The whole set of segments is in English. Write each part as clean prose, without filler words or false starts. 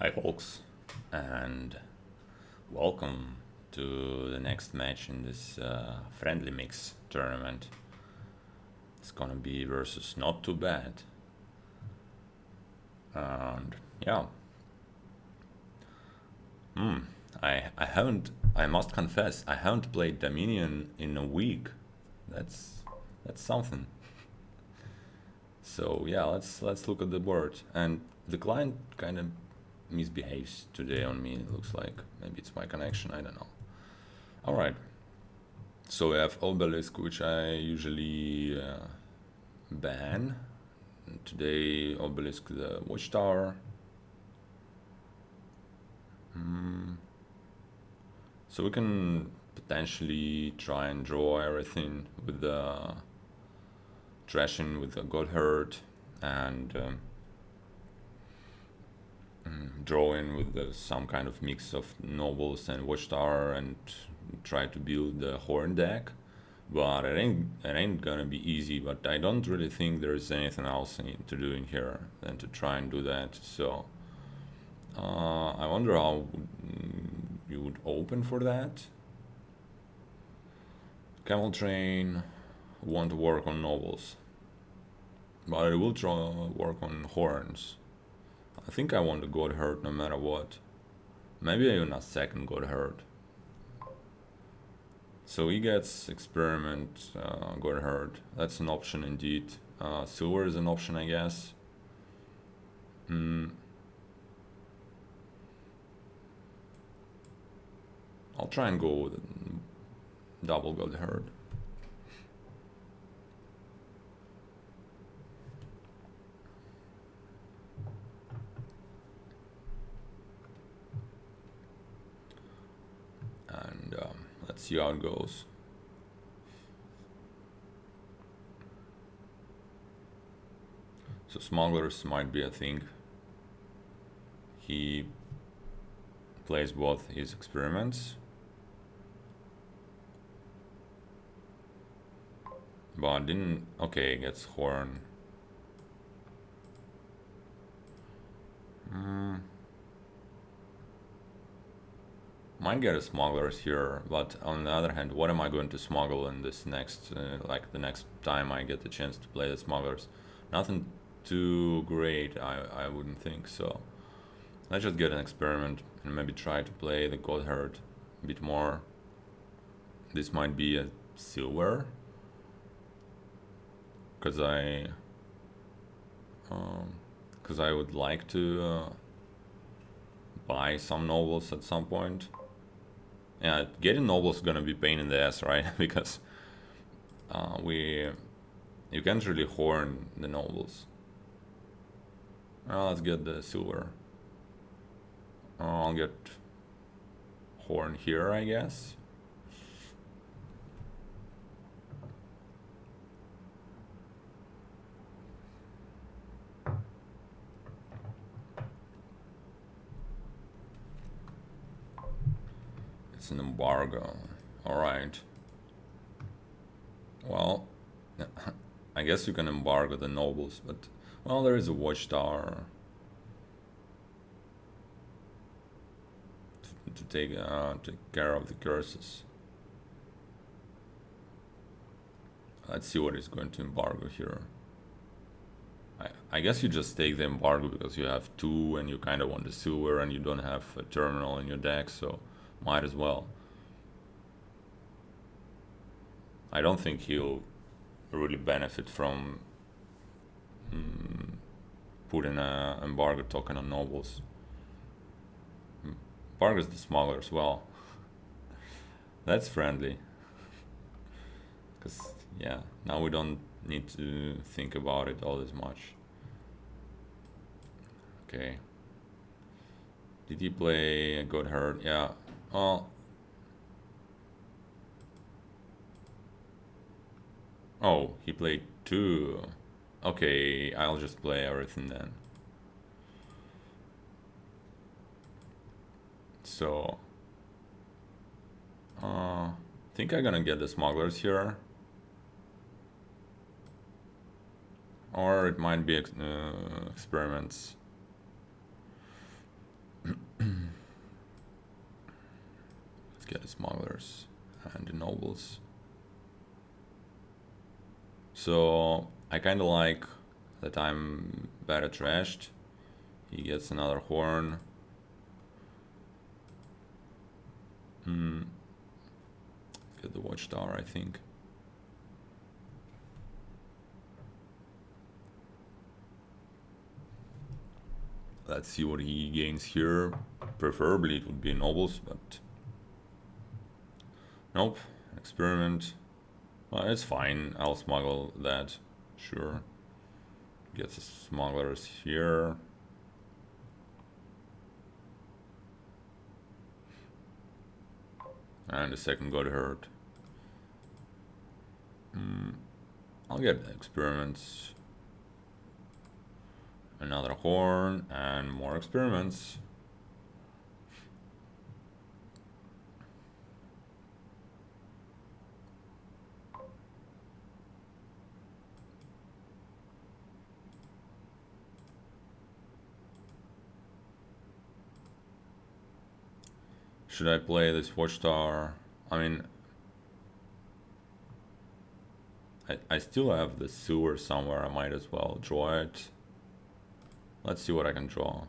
Hi, folks, and welcome to the next match in this friendly mix tournament. It's gonna be versus Not Too Bad, and yeah, I haven't. I must confess, I haven't played Dominion in a week. That's that's something. So yeah, let's look at the board, and the client kind of misbehaves today on me. It looks like maybe it's my connection. I don't know. All right. So we have Obelisk, which I usually ban. And today, Obelisk, the Watchtower. So we can potentially try and draw everything with the trashing with the Godherd and drawing with some kind of mix of nobles and Watchtower and try to build the Horn deck. But it ain't gonna be easy. But I don't really think there's anything else I need to do in here than to try and do that. So I wonder how you would open for that. Camel Train want to work on nobles, but I will try work on horns. I think I want to God Herd no matter what. Maybe even a second God Herd. So he gets experiment God Herd. That's an option indeed. Silver is an option, I guess. I'll try and go with double God Herd. And let's see how it goes. So smugglers might be a thing. He plays both his experiments, but didn't. Okay, gets horn. Might get a smugglers here, but on the other hand, what am I going to smuggle in this next, like the next time I get the chance to play the smugglers? Nothing too great, I wouldn't think so. Let's just get an experiment and maybe try to play the Godherd a bit more. This might be a silver, because I would like to buy some nobles at some point. Yeah, getting nobles is gonna be pain in the ass, right? Because we you can't really horn the nobles. Let's get the silver. I'll get horn here, I guess. It's an embargo. Alright. Well, I guess you can embargo the nobles, but well, there is a watchtower to take care of the curses. Let's see what is going to embargo here. I guess you just take the embargo because you have two and you kind of want the silver and you don't have a terminal in your deck, so might as well. I don't think he'll really benefit from putting a embargo token on nobles. Embargo's the smaller as well. That's friendly. Because, yeah, now we don't need to think about it all as much. Okay. Did he play a good herd? Yeah. Oh. Oh, he played two. Okay, I'll just play everything then. So, I think I'm gonna get the smugglers here. Or it might be experiments. get the smugglers and the nobles. So I kind of like that I'm better trashed. He gets another horn. Get the watchtower, I think. Let's see what he gains here. Preferably it would be nobles, but nope. Experiment. Well, it's fine. I'll smuggle that. Sure. Get the smugglers here. And the second got hurt. I'll get experiments. Another horn and more experiments. Should I play this watchtower? I mean, I still have the sewer somewhere. I might as well draw it. Let's see what I can draw.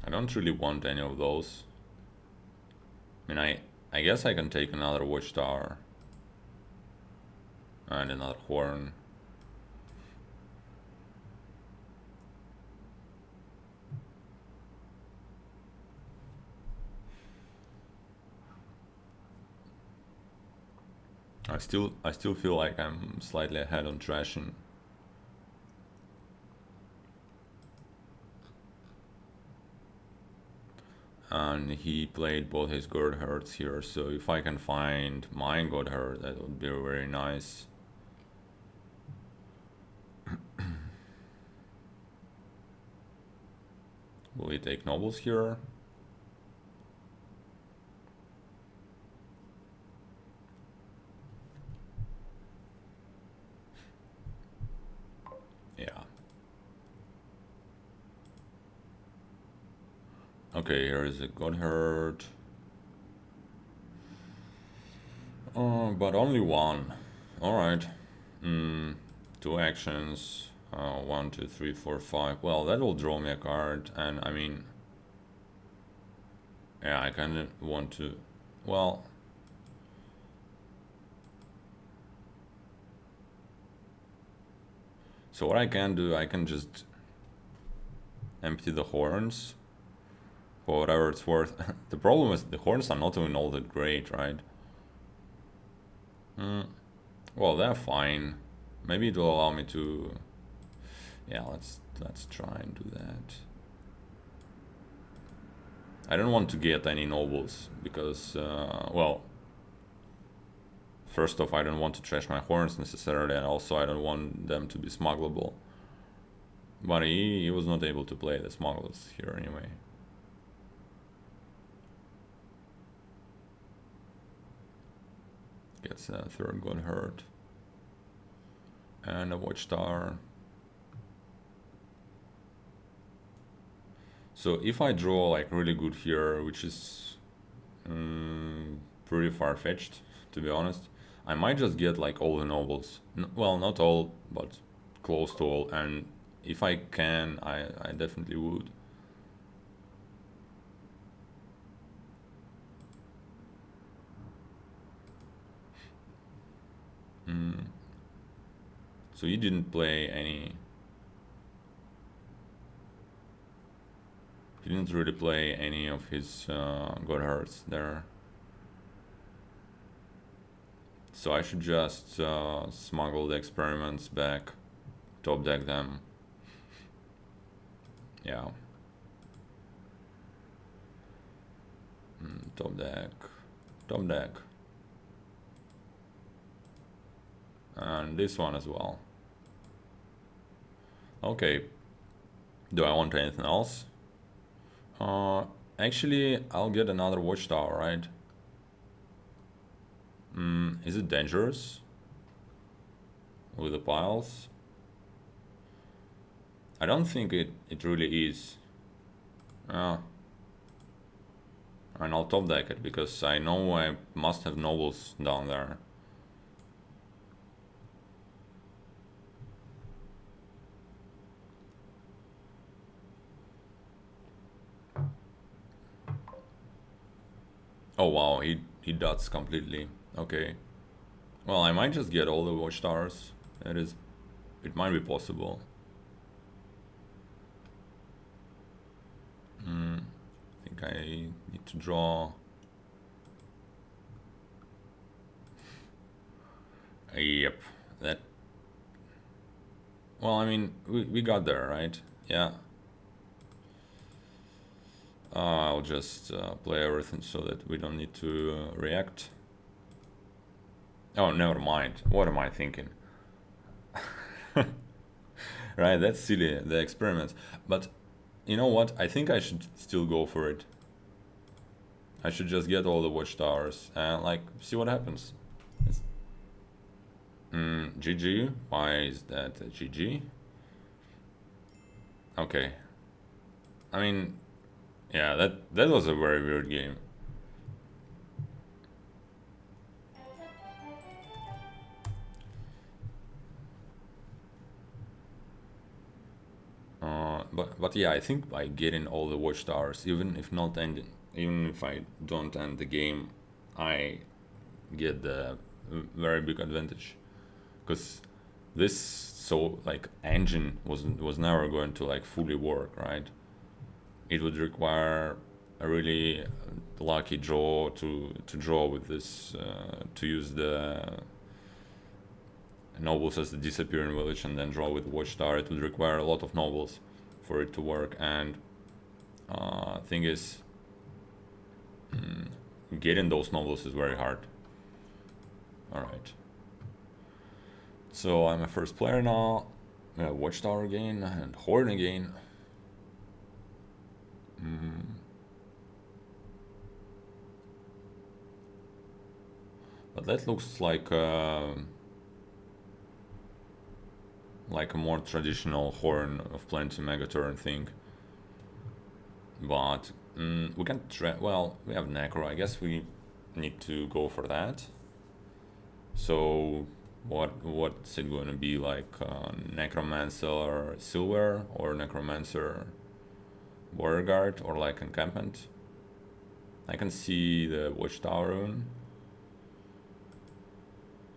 I don't really want any of those. I mean, I guess I can take another watchtower and another horn. I still feel like I'm slightly ahead on trashing. And he played both his god hearts here, so if I can find my god heart, that would be very nice. Will he take nobles here? Yeah. Okay, here is a god heart. But only one. Alright. Two actions. 1, 2, 3, 4, 5. Well, that will draw me a card, and I mean, yeah, I kind of want to. Well, so what I can do, I can just empty the horns for whatever it's worth. The problem is the horns are not even all that great, right? Well, they're fine. Maybe it will allow me to. Yeah, let's try and do that. I don't want to get any nobles because, well, first off, I don't want to trash my horns necessarily, and also I don't want them to be smuggleable. But he was not able to play the smugglers here anyway. Gets a third god hurt. And a watchtower. So if I draw like really good here, which is pretty far-fetched, to be honest, I might just get like all the nobles. Well, not all, but close to all. And if I can, I definitely would. So he didn't play any. He didn't really play any of his god hearts there. So I should just smuggle the experiments back, top deck them. Yeah. Top deck. Top deck. And this one as well. Okay. Do I want anything else? Actually, I'll get another watchtower, right? Is it dangerous with the piles? I don't think it really is. Uh, and I'll top deck it because I know I must have nobles down there. Oh wow, he dots completely. Okay. Well, I might just get all the watchtowers. It might be possible. I think I need to draw. Yep, that. Well, I mean, we got there, right? Yeah. I'll just play everything so that we don't need to react. Oh, never mind. What am I thinking? Right, that's silly, the experiment. But you know what? I think I should still go for it. I should just get all the watchtowers and like see what happens. It's, GG. Why is that a GG? Okay. I mean, yeah, that was a very weird game. But yeah, I think by getting all the watchtowers, even if I don't end the game, I get the very big advantage, because this so like engine was never going to like fully work, right? It would require a really lucky draw to draw with this to use the nobles as the disappearing village and then draw with watchtower. It would require a lot of nobles for it to work, and thing is, getting those nobles is very hard. All right. So I'm a first player now. Watchtower again and Horn again. But that looks like a more traditional Horn of Plenty megaturn thing. But we can well, we have Necro. I guess we need to go for that. So what's it going to be like? Necromancer Silver or Necromancer Warrior Guard or like Encampment? I can see the Watchtower rune.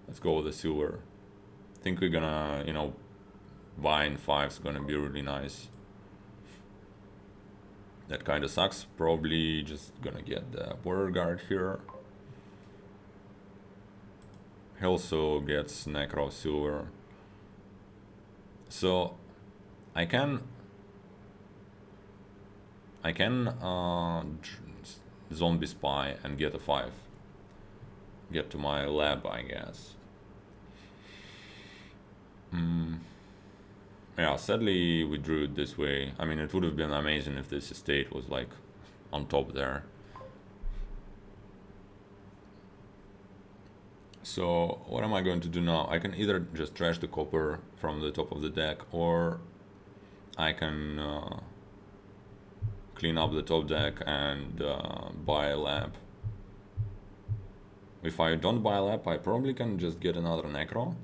Let's go with the Silver. I think we're gonna, buying 5 is gonna be really nice. That kind of sucks. Probably just gonna get the Warrior Guard here. He also gets Necro Silver. So I can zombie spy and get a 5. Get to my lab, I guess. Yeah, sadly we drew it this way. I mean, it would have been amazing if this estate was like on top there. So what am I going to do now? I can either just trash the copper from the top of the deck, or I can clean up the top deck and buy a lamp. If I don't buy a lamp, I probably can just get another Necro.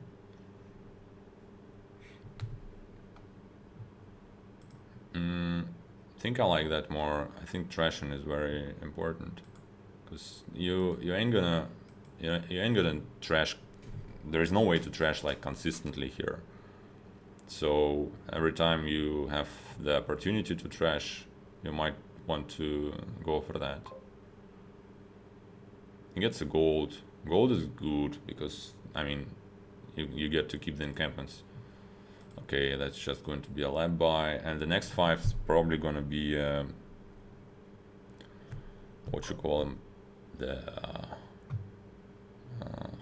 I think I like that more. I think trashing is very important, because you ain't gonna you ain't gonna trash. There is no way to trash like consistently here. So every time you have the opportunity to trash, you might want to go for that. He gets a gold. Gold is good because, I mean, you get to keep the encampments. Okay, that's just going to be a lab buy, and the next 5 is probably going to be what you call him, the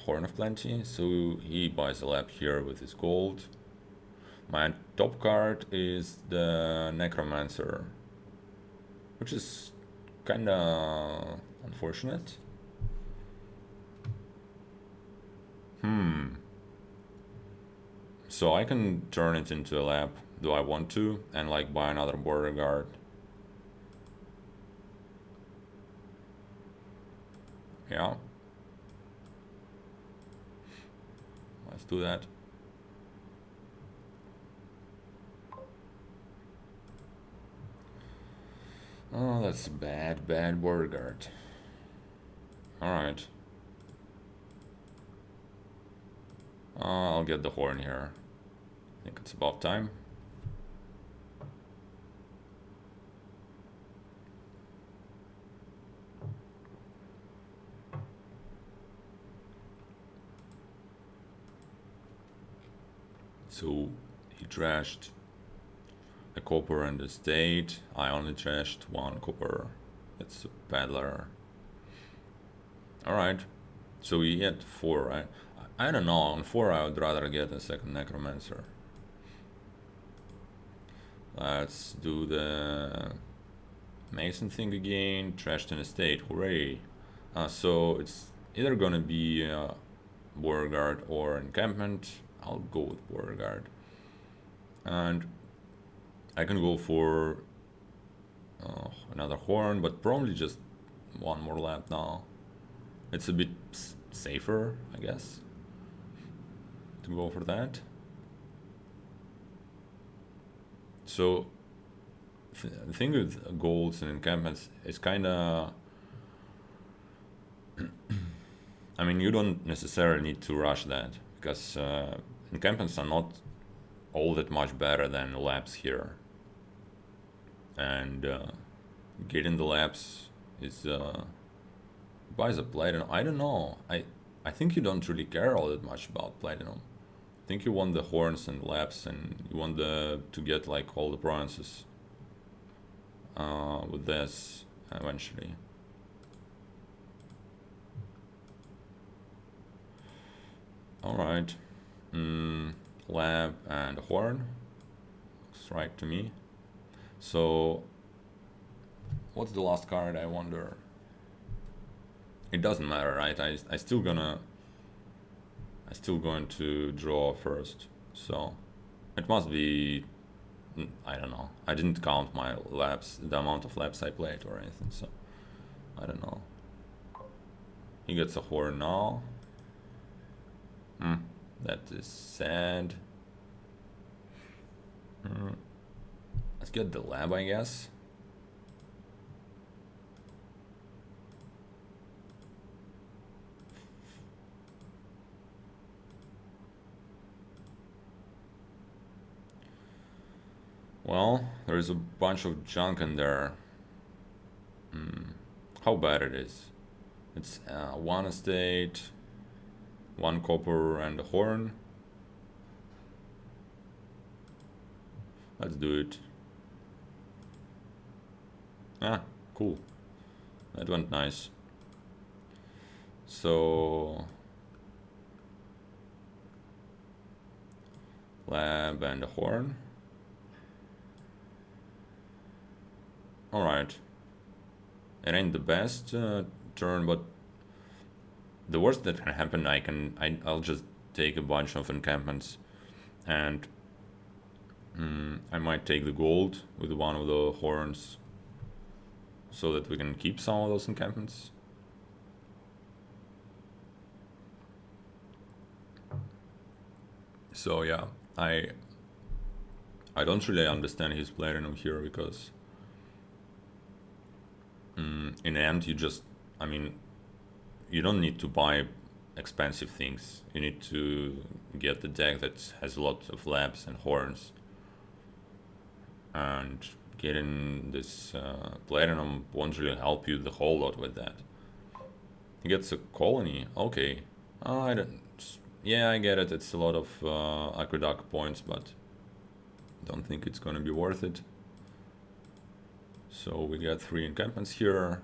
Horn of Plenty. So he buys a lab here with his gold. My top card is the Necromancer, which is kinda unfortunate. Hmm. So I can turn it into a lab. Do I want to? And like buy another border guard. Yeah. Let's do that. Oh, that's bad, bad border guard. Alright. I'll get the horn here. I think it's about time. So he trashed a copper and a state. I only trashed one copper. It's a peddler. Alright. So he had four, right? I don't know. On four, I would rather get a second necromancer. Let's do the Mason thing again. Trashed an estate. Hooray. So it's either gonna be border guard or encampment. I'll go with border guard. And I can go for another horn, but probably just one more lap now. It's a bit safer, I guess, to go for that. So the thing with golds and encampments is kind of, I mean, you don't necessarily need to rush that because encampments are not all that much better than labs here, and getting the labs is buys a platinum. I don't know. I think you don't really care all that much about platinum. I think you want the horns and labs, and you want the to get like all the bronzes with this eventually. All right. Lab and horn. Looks right to me. So, what's the last card? I wonder. It doesn't matter, right? I still going to draw first. So, it must be. I don't know. I didn't count my laps, the amount of laps I played or anything. So, I don't know. He gets a horn now. That is sad. Let's get the lab, I guess. Well, there's a bunch of junk in there. How bad it is. It's one estate, one copper and a horn. Let's do it. Ah, cool. That went nice. So, lab and a horn. Alright. It ain't the best turn, but the worst that can happen, I'll just take a bunch of encampments, and I might take the gold with one of the horns, so that we can keep some of those encampments. So yeah, I don't really understand his platinum here because in the end I mean, you don't need to buy expensive things. You need to get the deck that has a lot of labs and horns, and getting this platinum won't really help you the whole lot with that. He gets a colony. Okay, I don't. Yeah, I get it. It's a lot of aqueduct points, but don't think it's gonna be worth it. So we got 3 encampments here.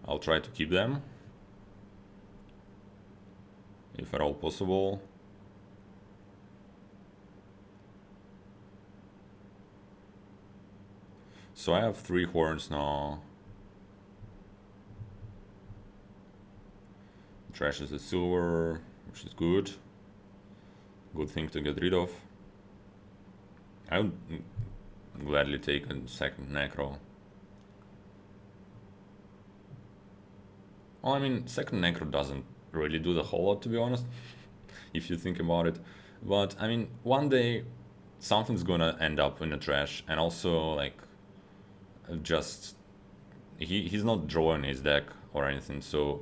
I'll try to keep them, if at all possible. So I have 3 horns now. Trashes the silver, which is good. Good thing to get rid of. I would gladly take a second necro. Well, I mean, second necro doesn't really do the whole lot, to be honest, if you think about it. But I mean, one day something's gonna end up in the trash, and also like just he's not drawing his deck or anything, so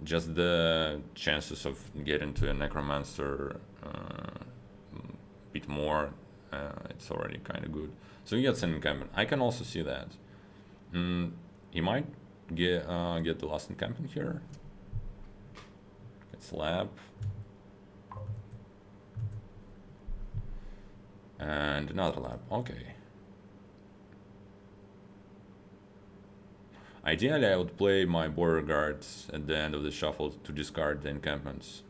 just the chances of getting to a necromancer bit more, it's already kind of good. So he gets an encampment. I can also see that. He might get the last encampment here. Get slab. And another lab. Okay. Ideally, I would play my border guards at the end of the shuffle to discard the encampments.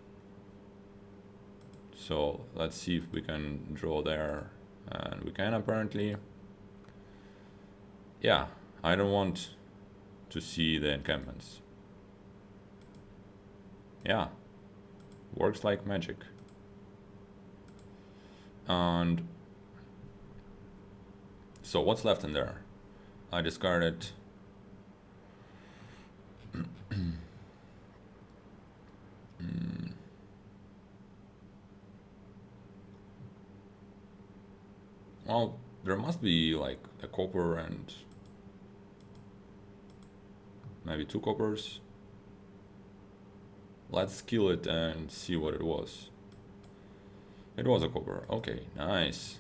So let's see if we can draw there. And we can apparently. Yeah, I don't want to see the encampments. Yeah, works like magic. And so what's left in there? I discarded well, there must be like a copper and maybe 2 coppers. Let's kill it and see what it was. It was a copper. Okay, nice.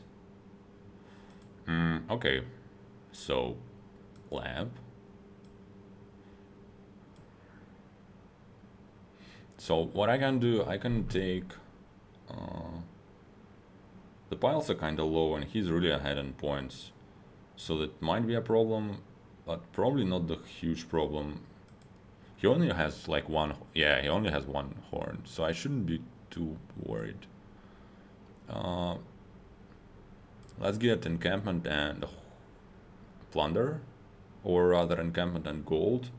Okay, so lab. So what I can do, I can take. The piles are kind of low, and he's really ahead in points, so that might be a problem, but probably not the huge problem. He only has like one. Yeah, he only has one horn, so I shouldn't be too worried. Let's get encampment and plunder, or rather encampment and gold.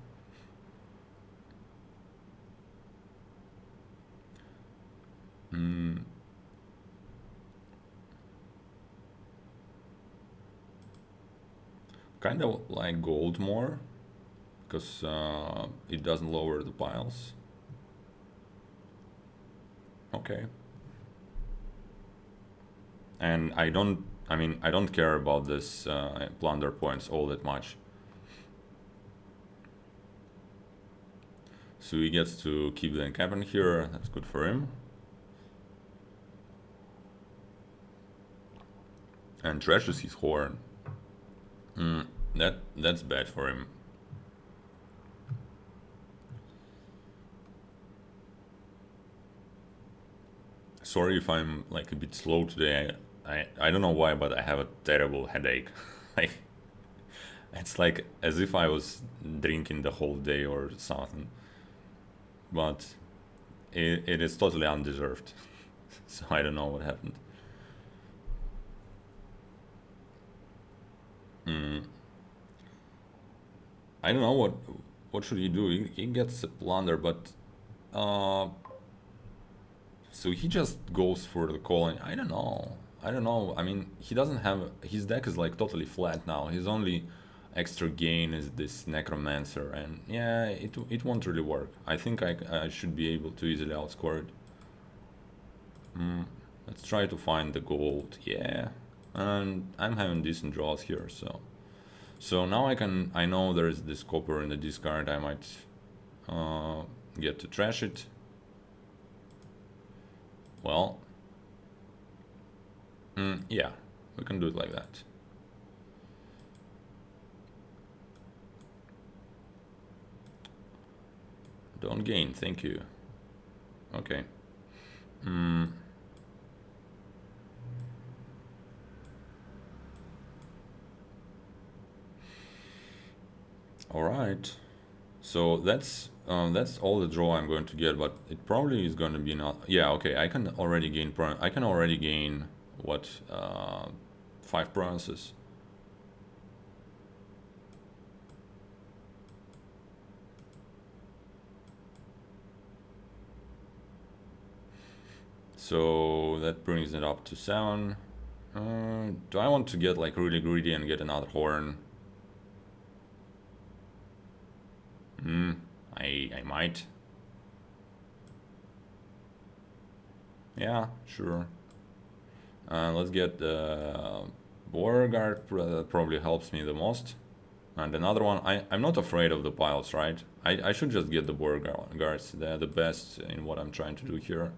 Kind of like gold more, because it doesn't lower the piles. Okay. And I don't care about this plunder points all that much. So he gets to keep the encampment here. That's good for him. And trashes his horn. That's bad for him. Sorry if I'm like a bit slow today. I don't know why, but I have a terrible headache. Like it's like as if I was drinking the whole day or something. But it is totally undeserved. So I don't know what happened. I don't know what should he do. He gets a plunder, but so he just goes for the calling. I don't know. I don't know. I mean, he doesn't have his deck is like totally flat now. His only extra gain is this necromancer, and yeah, it won't really work. I think I should be able to easily outscore it. Let's try to find the gold. Yeah, and I'm having decent draws here, so now I know there is this copper in the discard. I might get to trash it. Well, yeah, we can do it like that. Don't gain, thank you. Okay. All right. So that's all the draw I'm going to get, but it probably is going to be not. Yeah, okay. I can already gain. I can already gain what 5 provinces. So that brings it up to 7. Do I want to get like really greedy and get another horn? I might. Yeah, sure. Let's get the Beauregard, that probably helps me the most. And another one, I'm not afraid of the piles, right? I should just get the Beauregards, they're the best in what I'm trying to do here.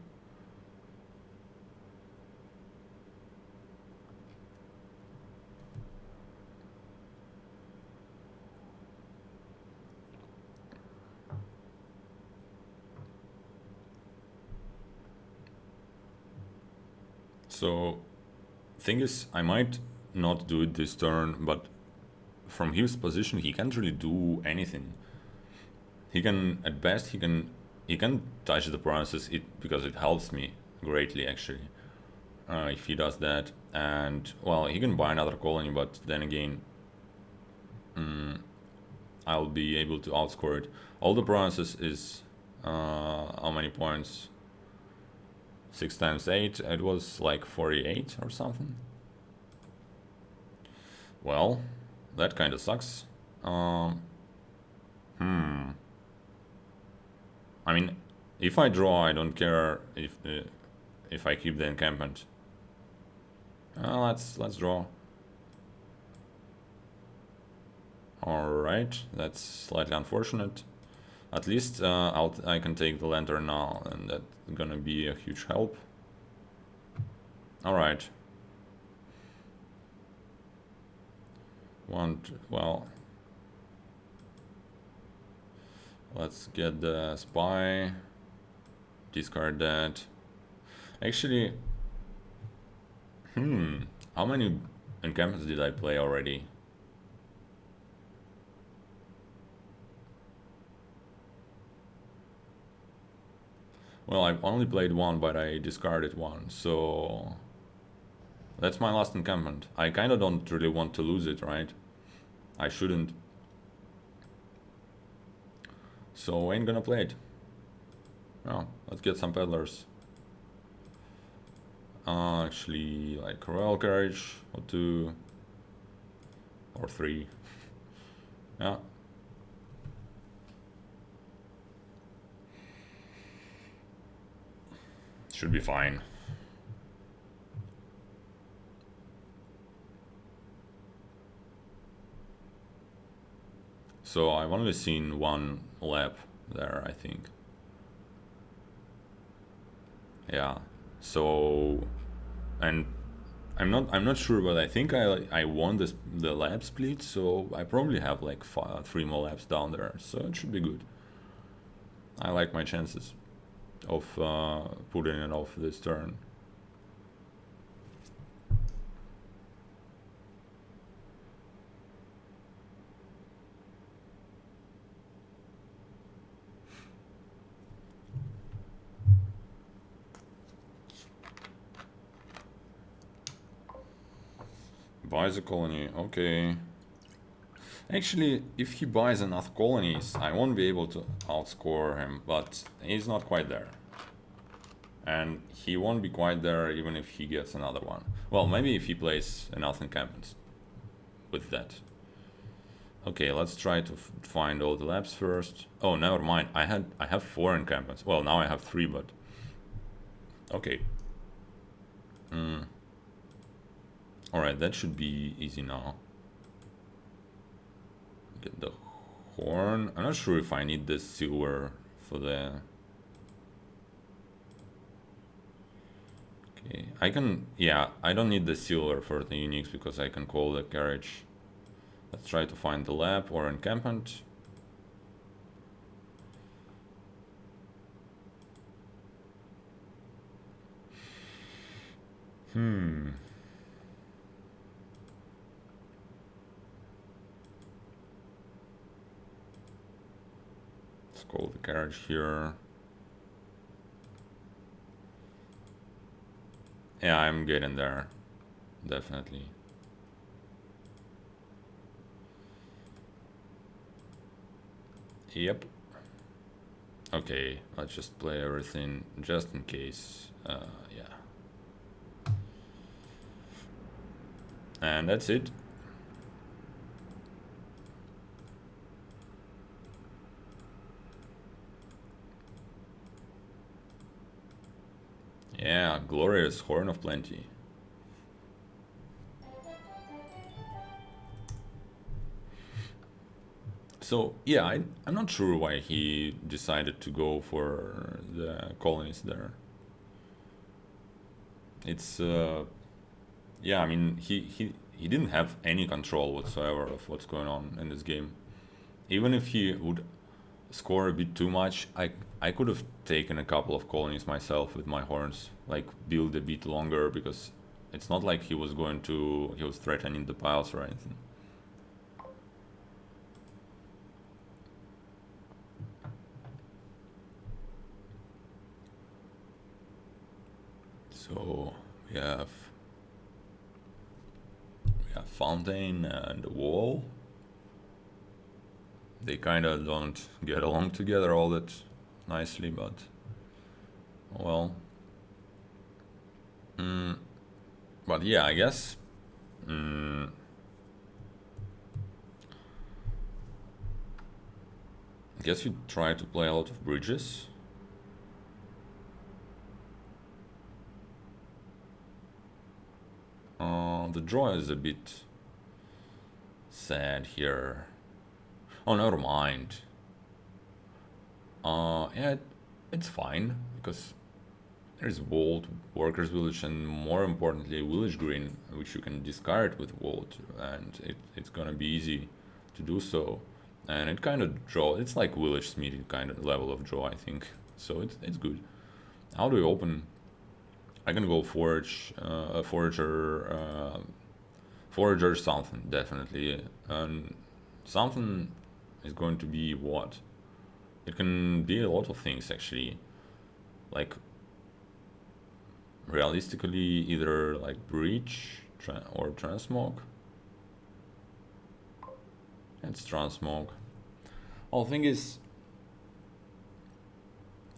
So, thing is, I might not do it this turn, but from his position, he can't really do anything. He can, at best, he can touch the provinces because it helps me greatly actually. If he does that, and well, he can buy another colony, but then again, I'll be able to outscore it. All the provinces is how many points? 6 times 8. It was like 48 or something. Well, that kind of sucks. I mean, if I draw, I don't care if I keep the encampment. Let's draw. All right, that's slightly unfortunate. At least I can take the lantern now, and that's gonna be a huge help. All right. Well, let's get the spy. Discard that. Actually, how many encampments did I play already? Well, I've only played one, but I discarded one, so that's my last encampment. I kind of don't really want to lose it, right? I shouldn't. So ain't gonna play it. Oh, let's get some peddlers. Actually, like royal carriage or 2 or 3. Yeah. Should be fine. So I've only seen one lap there, I think. Yeah. So, and I'm not sure, but I think I won the lap split, so I probably have like 3 more laps down there, so it should be good. I like my chances of putting it off this turn. Buys a colony, okay. Actually, if he buys enough colonies, I won't be able to outscore him, but he's not quite there. And he won't be quite there even if he gets another one. Well, maybe if he plays enough encampments with that. Okay, let's try to find all the labs first. Oh, never mind. I have 4 encampments. Well, now I have 3, but okay. All right, that should be easy now. Get the horn. I'm not sure if I need the silver for the. Okay, I can. Yeah, I don't need the silver for the uniques because I can call the carriage. Let's try to find the lab or encampment. Let's call the carriage here. Yeah, I'm getting there. Definitely. Yep. Okay, let's just play everything just in case. Yeah. And that's it. Yeah, glorious Horn of Plenty. So yeah, I'm not sure why he decided to go for the colonies there. It's yeah, I mean he didn't have any control whatsoever of what's going on in this game. Even if he would score a bit too much, I could have taken a couple of colonies myself with my horns, like build a bit longer because it's not like he was threatening the piles or anything. So we have fountain and wall. They kind of don't get along together all that nicely, but well. Mm, but yeah, I guess. Mm, I guess you try to play a lot of bridges. The draw is a bit sad here. Oh, never mind. Yeah, it's fine because there's Vault, Workers Village, and more importantly, Village Green, which you can discard with Vault, and it's gonna be easy to do so. And it kind of draw. It's like Village Smith kind of level of draw, I think. So it's good. How do we open? I can go forager something definitely, and something is going to be what? It can be a lot of things actually. Like realistically, either like breach or transmog. It's transmog. Well, the thing is,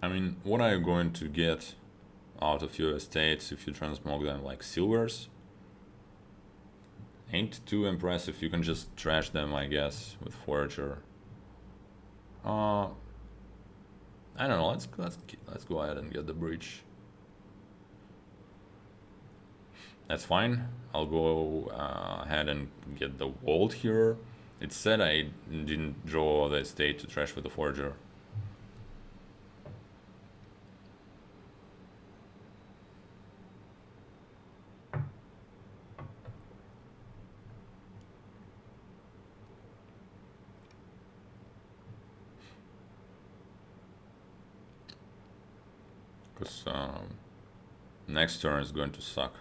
I mean, what are you going to get out of your estates if you transmog them like silvers? Ain't too impressive. You can just trash them, I guess, with forager. Uh, I don't know. Let's go ahead and get the breach. That's fine. I'll go ahead and get the vault here. It said I didn't draw the estate to trash with the forager. Because next turn is going to suck.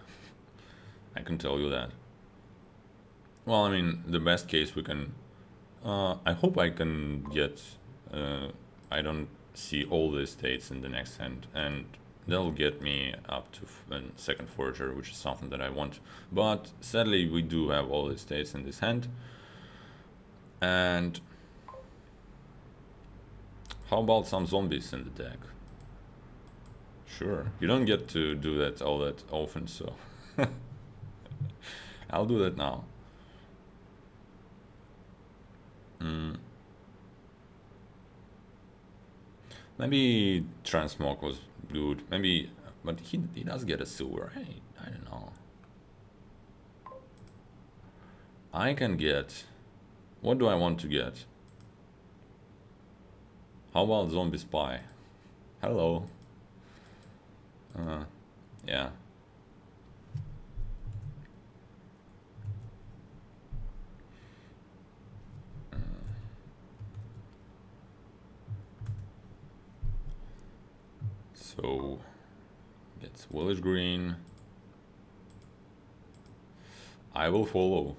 I can tell you that. Well, I mean, the best case we can. I hope I can get. I don't see all the estates in the next hand, and that'll get me up to second forager, which is something that I want. But sadly, we do have all the estates in this hand. And how about some zombies in the deck? Sure, you don't get to do that all that often, so I'll do that now. Mm, maybe Transmog was good. Maybe, but he does get a silver. I don't know. I can get. What do I want to get? How about Zombie Spy? Hello. Yeah. So gets Village Green. I will follow.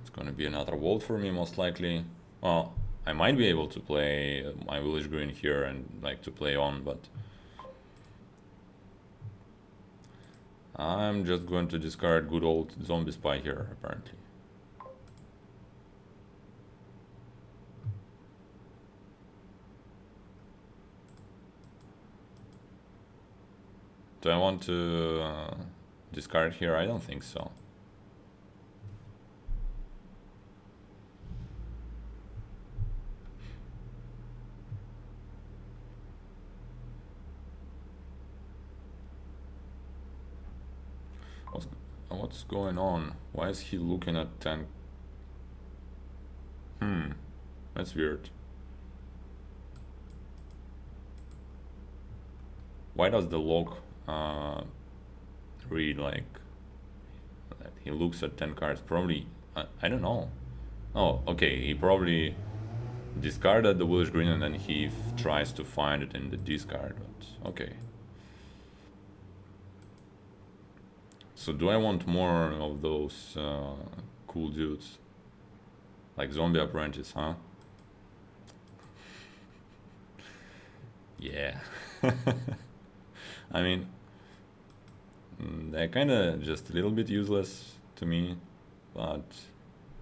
It's gonna be another vault for me most likely. Well, I might be able to play my Village Green here and like to play on, but I'm just going to discard good old Zombie Spy here apparently. Do I want to discard here? I don't think so. What's going on? Why is he looking at 10? That's weird. Why does the log read like that? He looks at 10 cards? Probably, I don't know. Oh, okay, he probably discarded the village green and then he tries to find it in the discard, but okay. So do I want more of those cool dudes? Like Zombie Apprentice, huh? Yeah. I mean, they're kinda just a little bit useless to me, but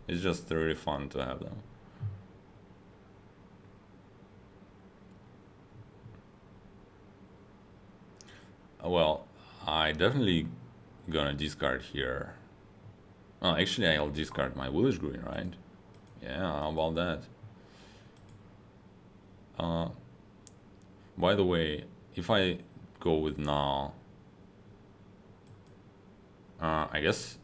it's just really fun to have them. Well, I definitely gonna discard here. Oh, actually, I'll discard my village green, right? Yeah, how about that? By the way, if I go with now, I guess.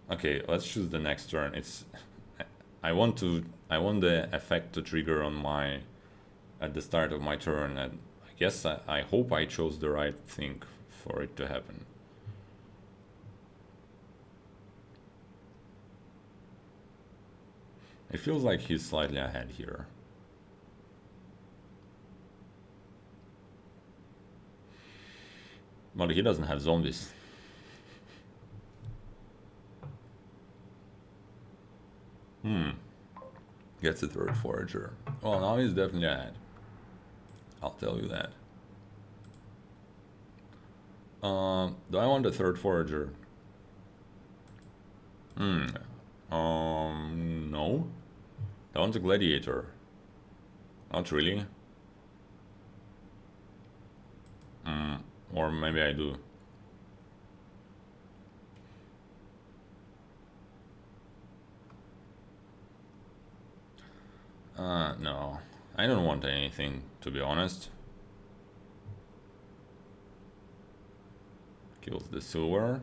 Okay, let's choose the next turn. I want the effect to trigger on my at the start of my turn, and I guess I hope I chose the right thing for it to happen. It feels like he's slightly ahead here. But he doesn't have zombies. Gets a third forager. Well, now he's definitely ahead. I'll tell you that. Do I want a third forager? No. I want a gladiator. Not really. Or maybe I do. No. I don't want anything, to be honest. Kills the silver.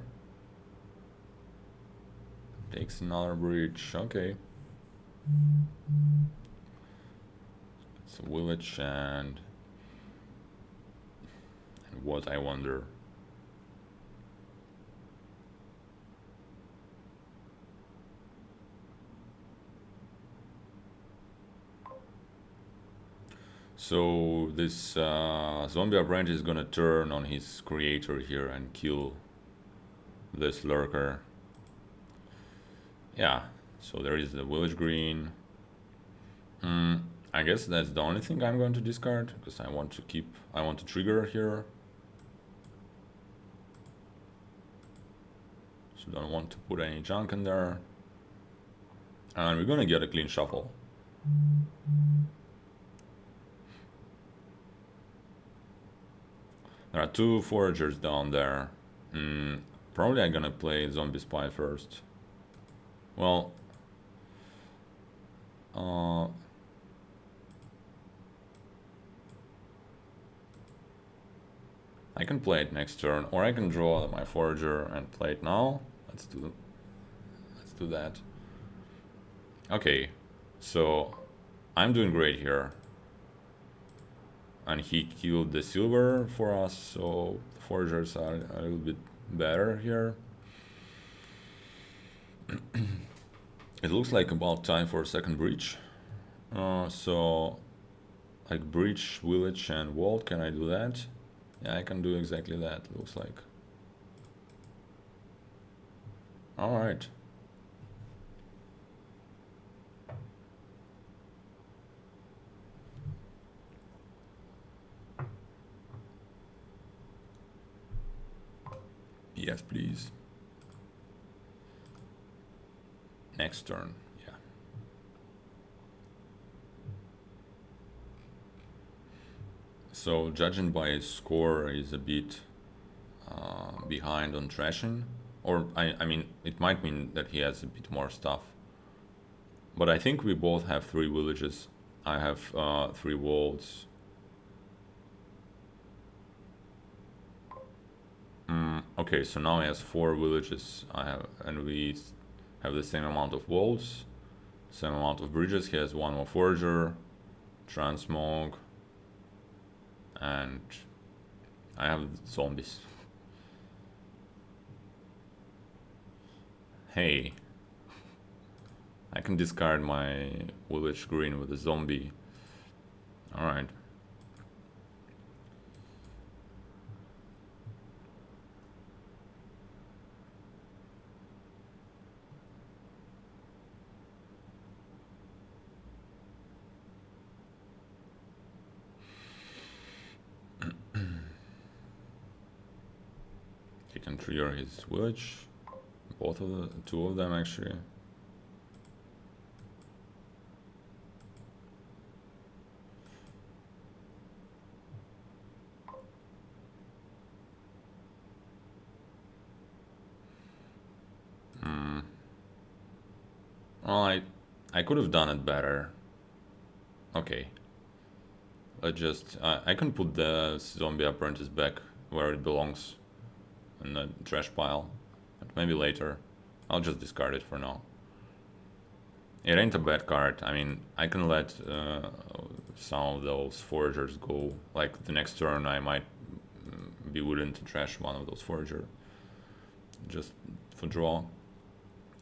Takes another breach. Okay. It's a village and what, I wonder. So this zombie apprentice is gonna turn on his creator here and kill this lurker. Yeah, so there is the village green. I guess that's the only thing I'm going to discard because I want to trigger here. So don't want to put any junk in there. And we're gonna get a clean shuffle. There are two foragers down there. Probably I'm gonna play Zombie Spy first. Well, I can play it next turn, or I can draw my forager and play it now. Let's do that. Okay, so I'm doing great here. And he killed the silver for us, so the foragers are a little bit better here. It looks like about time for a second breach. So, like breach, village, and vault, can I do that? Yeah, I can do exactly that, looks like. Alright. Yes, please. Next turn, yeah. So judging by his score, he's a bit behind on trashing, or I mean, it might mean that he has a bit more stuff. But I think we both have 3 villages. I have 3 walls. Okay, so now he has 4 villages. I have, and we have the same amount of walls, same amount of bridges. He has one more forager, transmog, and I have zombies. Hey, I can discard my village green with a zombie. Alright. He can trigger his village. Both of the 2 of them actually. Well, I could have done it better. Okay. I can put the zombie apprentice back where it belongs in the trash pile. But maybe later. I'll just discard it for now. It ain't a bad card. I mean, I can let some of those foragers go. Like the next turn, I might be willing to trash one of those foragers just for draw.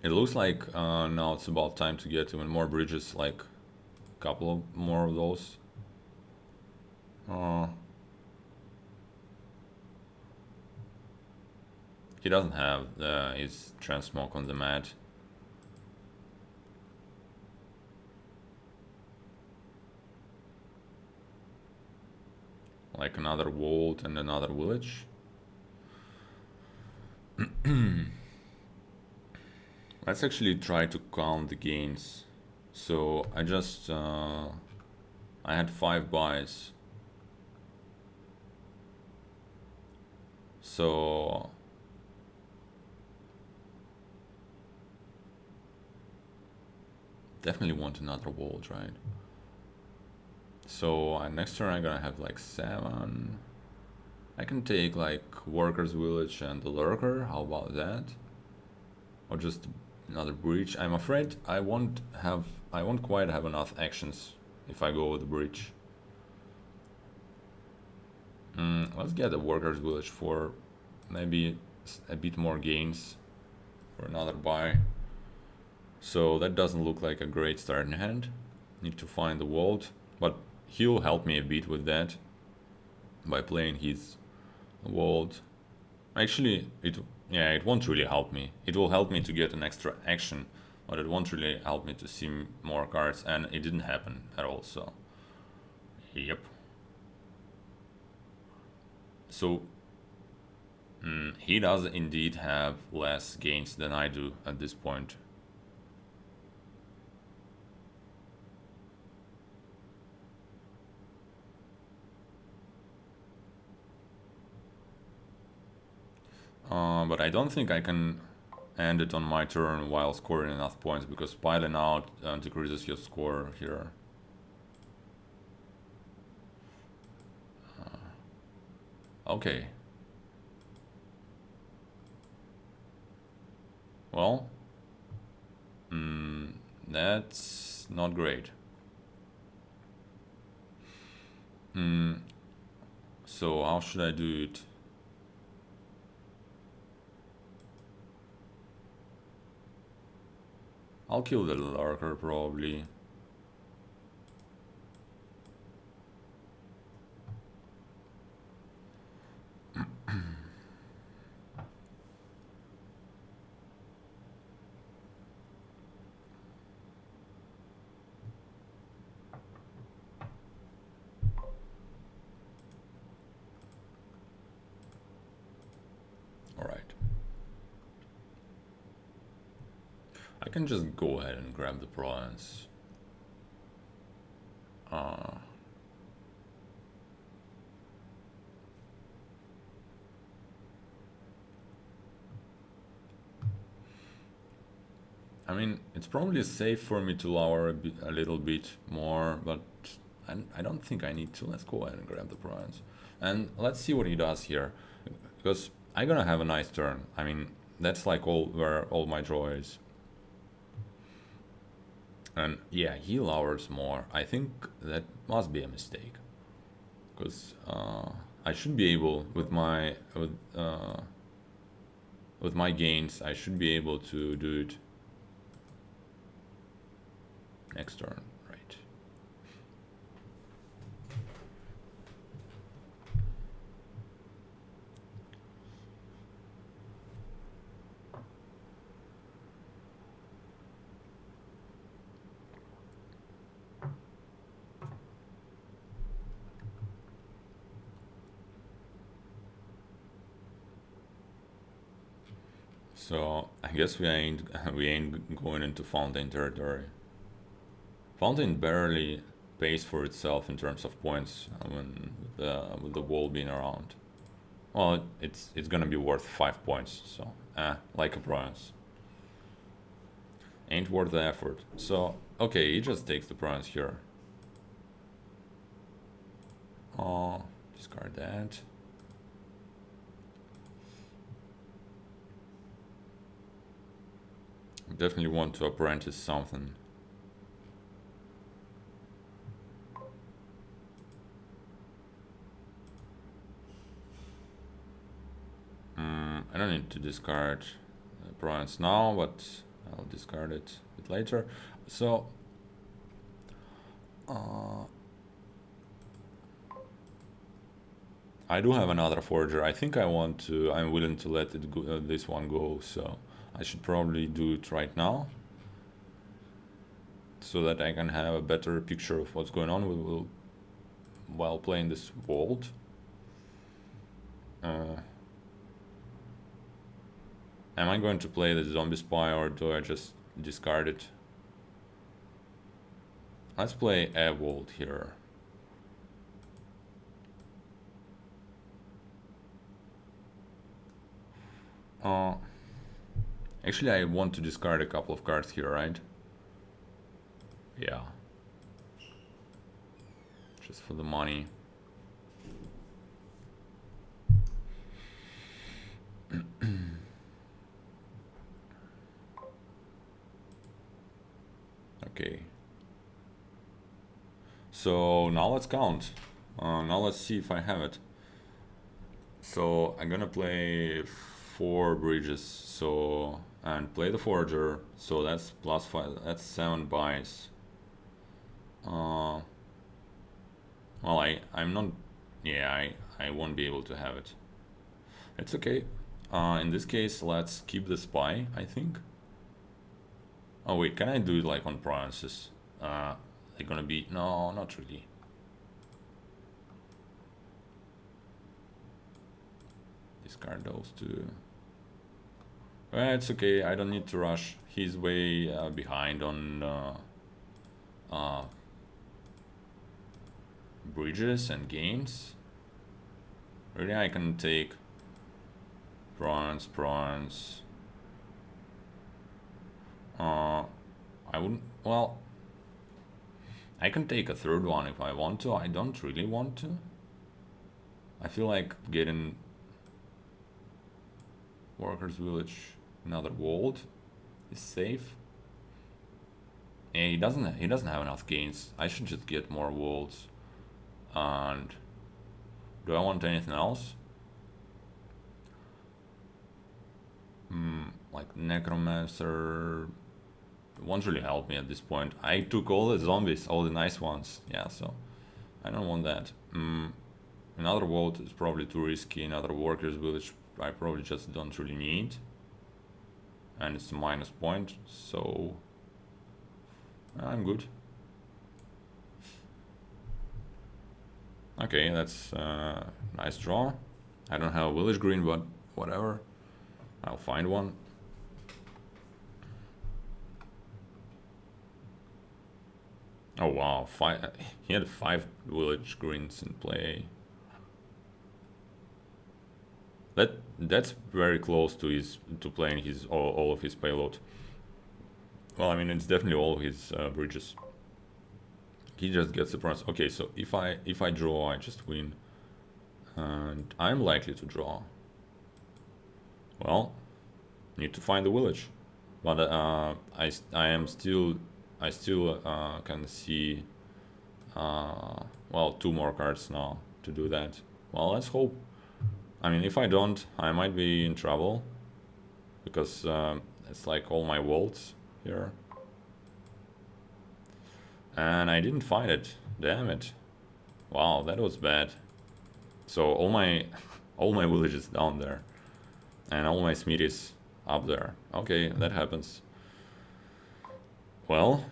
It looks like now it's about time to get even more bridges, like a couple of more of those. He doesn't have his transmog on the mat. Like another vault and another village. Let's actually try to count the gains. So I just I had 5 buys. So definitely want another vault, right? So next turn I'm gonna have like 7. I can take like workers village and the lurker. How about that? Or just another breach. I'm afraid I won't quite have enough actions if I go with the breach. Let's get a workers village for maybe a bit more gains for another buy. So that doesn't look like a great starting hand. Need to find the vault, but he'll help me a bit with that by playing his vault. Actually, it won't really help me. It will help me to get an extra action, but it won't really help me to see more cards, and it didn't happen at all. So, yep. So he does indeed have less gains than I do at this point. But I don't think I can end it on my turn while scoring enough points, because piling out decreases your score here. Okay. Well, that's not great. So how should I do it? I'll kill the lurker probably. Alright. I can just go ahead and grab the province. I mean, it's probably safe for me to lower a little bit more, but I don't think I need to. Let's go ahead and grab the prawns. And let's see what he does here. Because I'm gonna have a nice turn. I mean, that's like all where all my draw is. And yeah, he lowers more. I think that must be a mistake. Because I should be able, with my gains, I should be able to do it next turn, right? So I guess we ain't going into Fountain territory. Fountain barely pays for itself in terms of points when with the wall being around. Well, it's gonna be worth 5 points, so like a bronze. Ain't worth the effort. So okay, he just takes the bronze here. Oh, discard that. Definitely want to apprentice something. I don't need to discard bronze now, but I'll discard it a bit later. So I do have another forger. I think I'm willing to let it go, this one go, so I should probably do it right now so that I can have a better picture of what's going on while playing this vault. Am I going to play the zombie spy or do I just discard it? Let's play a vault here. Actually, I want to discard a couple of cards here, right? Yeah. Just for the money. Okay. So now let's count. Now let's see if I have it. So I'm gonna play 4 bridges. So and play the forger. So that's +5. That's 7 buys. Well, I'm not. Yeah, I won't be able to have it. It's okay. In this case, let's keep the spy, I think. Oh wait, can I do it like on provinces? They're gonna be no, not really. Discard those two. It's okay. I don't need to rush. He's way behind on bridges and gains. Really, I can take bronze. I wouldn't. Well, I can take a third one if I want to. I don't really want to. I feel like getting Workers Village, another vault, is safe. And he doesn't have enough gains. I should just get more vaults. And do I want anything else? Like Necromancer won't really help me at this point. I took all the zombies, all the nice ones. Yeah, so I don't want that. Another vault is probably too risky. Another Workers Village I probably just don't really need. And it's a minus point, so I'm good. Okay, that's a nice draw. I don't have a village green, but whatever. I'll find one. Oh wow, he had 5 village greens in play. That's very close to playing his all of his payload. Well, I mean, it's definitely all his bridges. He just gets the bronze. Okay, so if I draw, I just win, and I'm likely to draw. Well, need to find the village, but I still can see well, two more cards now to do that. Well, let's hope. I mean, if I don't, I might be in trouble because it's like all my vaults here, and I didn't find it. Damn it! Wow, that was bad. So all my all my villages down there, and all my smithies up there. Okay, that happens. Well,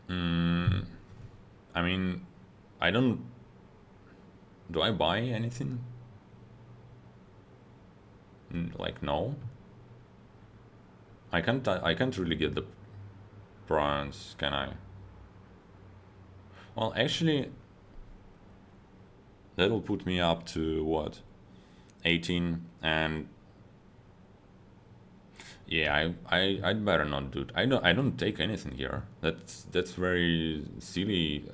mm, I mean, I don't. Do I buy anything? Like no. I can't. I can't really get the bronze, can I? Well, actually, that'll put me up to what? 18, and yeah, I'd better not do it. I don't take anything here. That's very silly.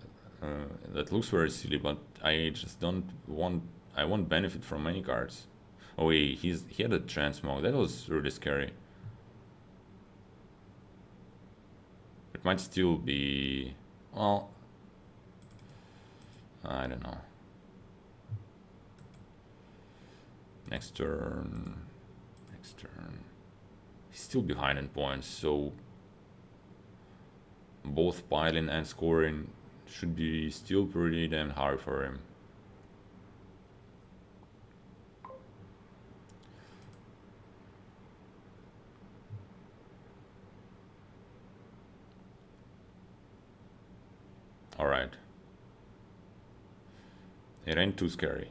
That looks very silly, but I just don't want. I won't benefit from any cards. Oh wait, he had a transmog. That was really scary. It might still be. Well, I don't know. Next turn. Next turn. He's still behind in points, so both piling and scoring should be still pretty damn hard for him. Alright. It ain't too scary.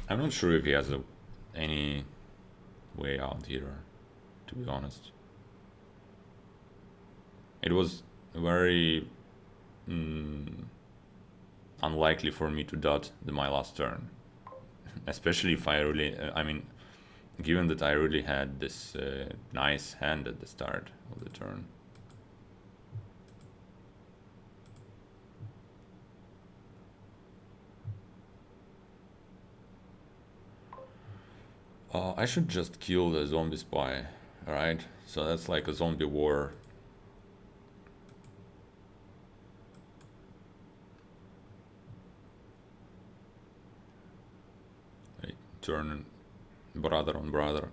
I'm not sure if he has any way out here, to be honest. It was very unlikely for me to dot my last turn, especially if I really, I mean, given that I really had this nice hand at the start of the turn. I should just kill the zombie spy, alright? So that's like a zombie war. Wait, turn brother on brother.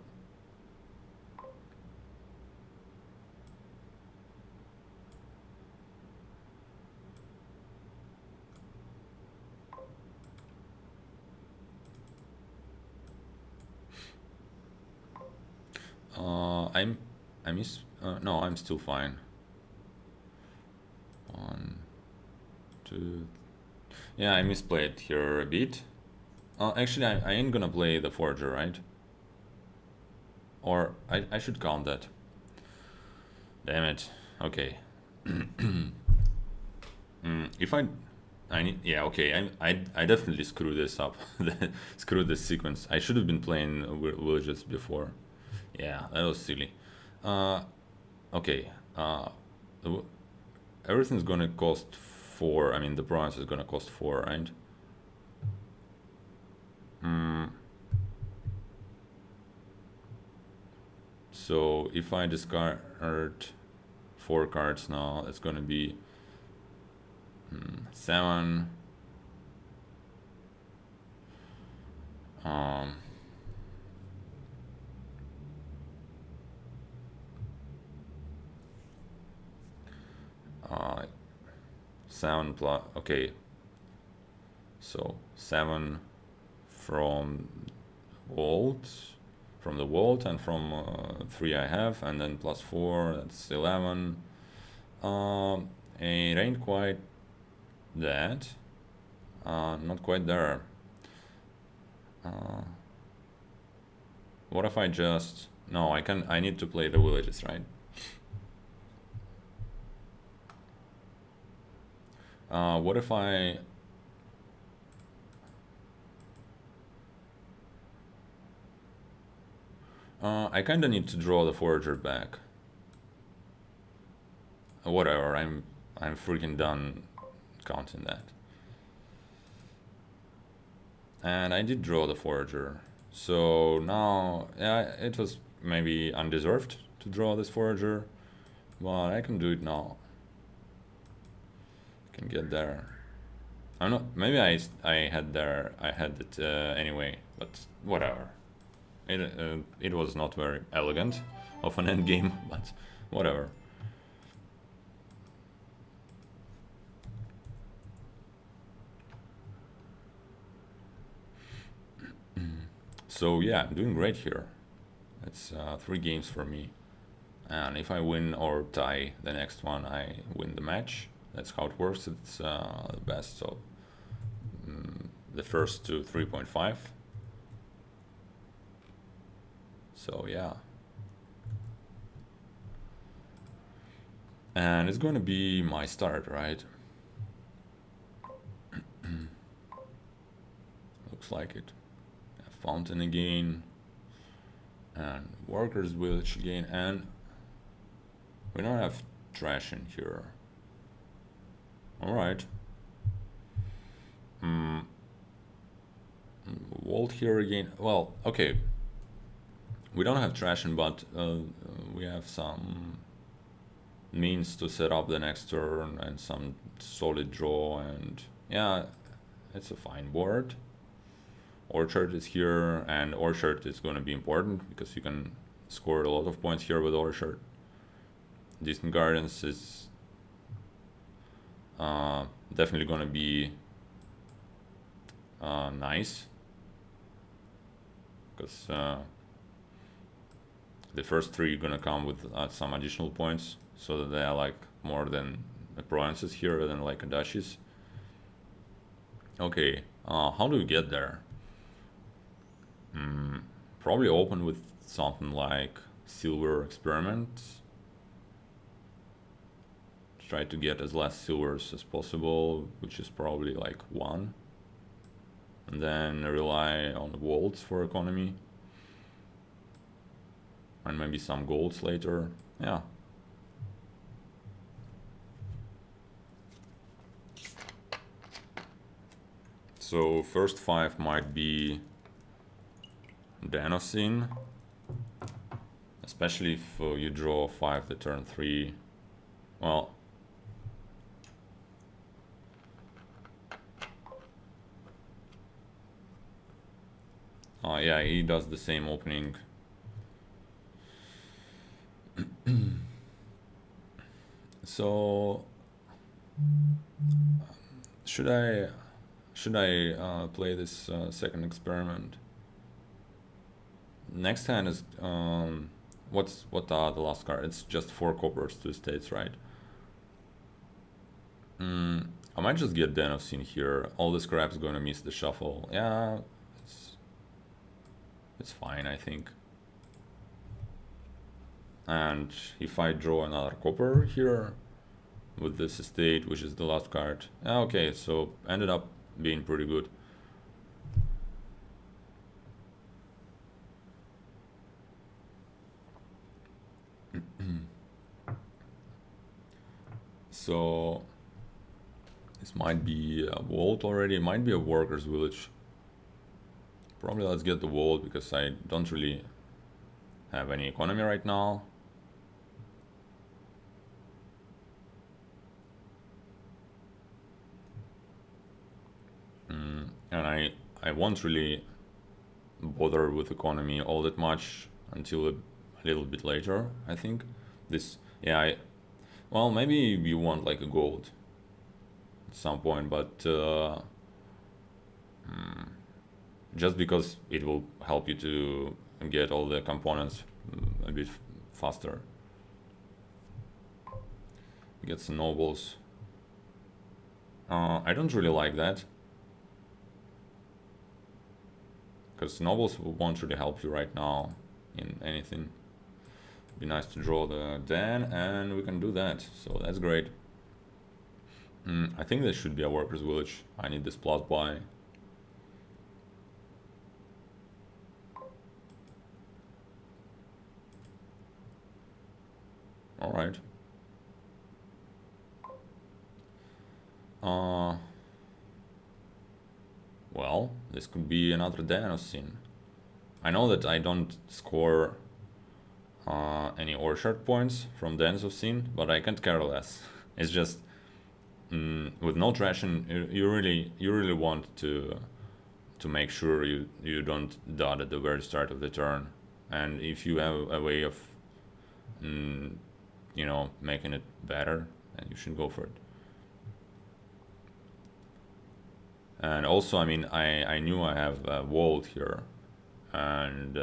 I miss. No, I'm still fine. One, two. Yeah, I misplayed here a bit. Actually, I ain't gonna play the forger, right? Or I should count that. Damn it. Okay. If I need, yeah, okay. I definitely screwed this up. Screwed this sequence. I should have been playing villages before. Yeah, that was silly. Uh, okay. Everything's gonna cost 4. I mean, the bronze is gonna cost 4, right? So if I discard 4 cards now, it's gonna be 7. Um, 7 plus. Okay, so 7 from vault, from the vault, and from 3 I have, and then plus 4. That's 11. It ain't quite that. Not quite there. What if I just... No, I need to play the villages, right? What if I... I kinda need to draw the forager back. Whatever, I'm freaking done counting that. And I did draw the forager. So now, yeah, it was maybe undeserved to draw this forager, but I can do it now. I can get there. I'm not. Maybe I had it anyway, but whatever. It was not very elegant of an end game, but whatever. So yeah, I'm doing great here. It's 3 games for me, and if I win or tie the next one, I win the match. That's how it works. It's the best of the first to 3.5. So yeah. And it's going to be my start, right? Looks like it. Fountain again. And workers village again. And we don't have trash in here. Alright. Vault here again. Well, okay. We don't have trash in, but we have some means to set up the next turn and some solid draw, and yeah, it's a fine board. Orchard is here, and Orchard is going to be important because you can score a lot of points here with Orchard. Distant Gardens is definitely going to be nice because the first 3 are going to come with some additional points, so that they are like more than the provinces here than like duchies. Okay, how do we get there? Probably open with something like silver experiment. Try to get as less silvers as possible, which is probably like 1. And then rely on vaults for economy. And maybe some golds later. Yeah. So first 5 might be Danosine, especially if you draw 5 the turn 3. Well, yeah, he does the same opening. So should I play this second experiment? Next hand is what are the last card? It's just 4 coppers, 2 states, right? I might just get Den of Sin here. All the scrap's gonna miss the shuffle. Yeah, it's fine, I think. And if I draw another copper here with this estate, which is the last card, okay, so ended up being pretty good. So this might be a vault already. It might be a workers village. Probably let's get the vault because I don't really have any economy right now. And I won't really bother with economy all that much until a little bit later, I think. This, yeah, well, maybe you want like a gold at some point, but just because it will help you to get all the components a bit faster. Get some nobles. I don't really like that, because nobles won't really help you right now in anything. Be nice to draw the Dan, and we can do that, so that's great. I think this should be a workers' village. I need this plus buy. Alright. Well, this could be another Danos scene. I know that I don't score any orchard points from Denso scene, but I can't care less. It's just with no ration, you really want to make sure you don't dot at the very start of the turn, and if you have a way of making it better, then you should go for it. And also, I mean, I knew I have a vault here, and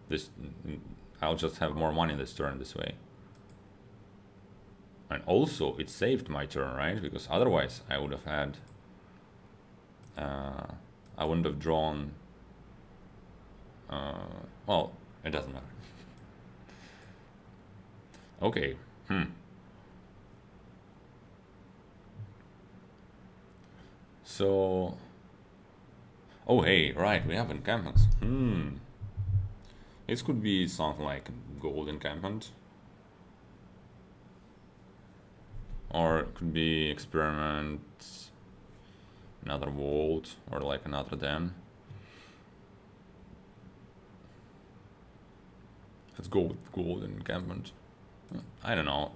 this I'll just have more money this turn this way. And also, it saved my turn, right? Because otherwise, I would have had, I wouldn't have drawn. Well, it doesn't matter. Okay. So, oh hey, right, we have encampments. This could be something like gold encampment, or it could be experiment, another vault, or like another dam. Let's go with gold encampment. I don't know.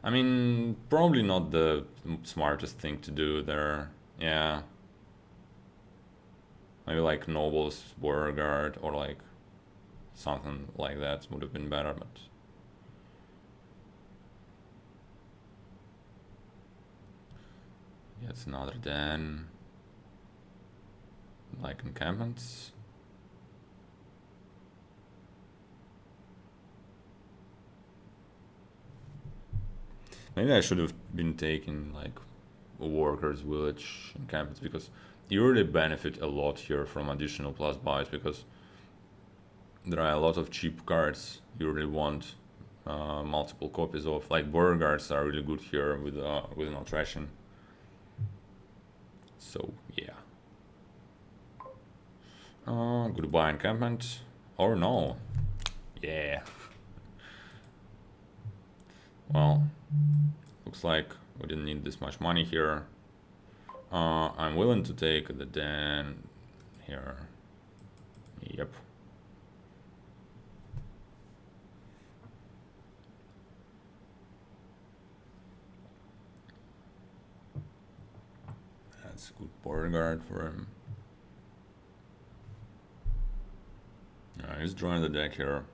I mean, probably not the smartest thing to do there. Yeah. Maybe like Noble's Beauregard or like something like that would have been better, but yeah, it's another den. Like encampments. Maybe I should have been taking like a workers village encampments, because you really benefit a lot here from additional plus buys, because there are a lot of cheap cards you really want multiple copies of. Like Beauregards are really good here with no ration. So yeah. Goodbye encampment. Or no. Yeah. Well, looks like we didn't need this much money here. I'm willing to take the den here. Yep. That's a good Beauregard for him. He's drawing the deck here.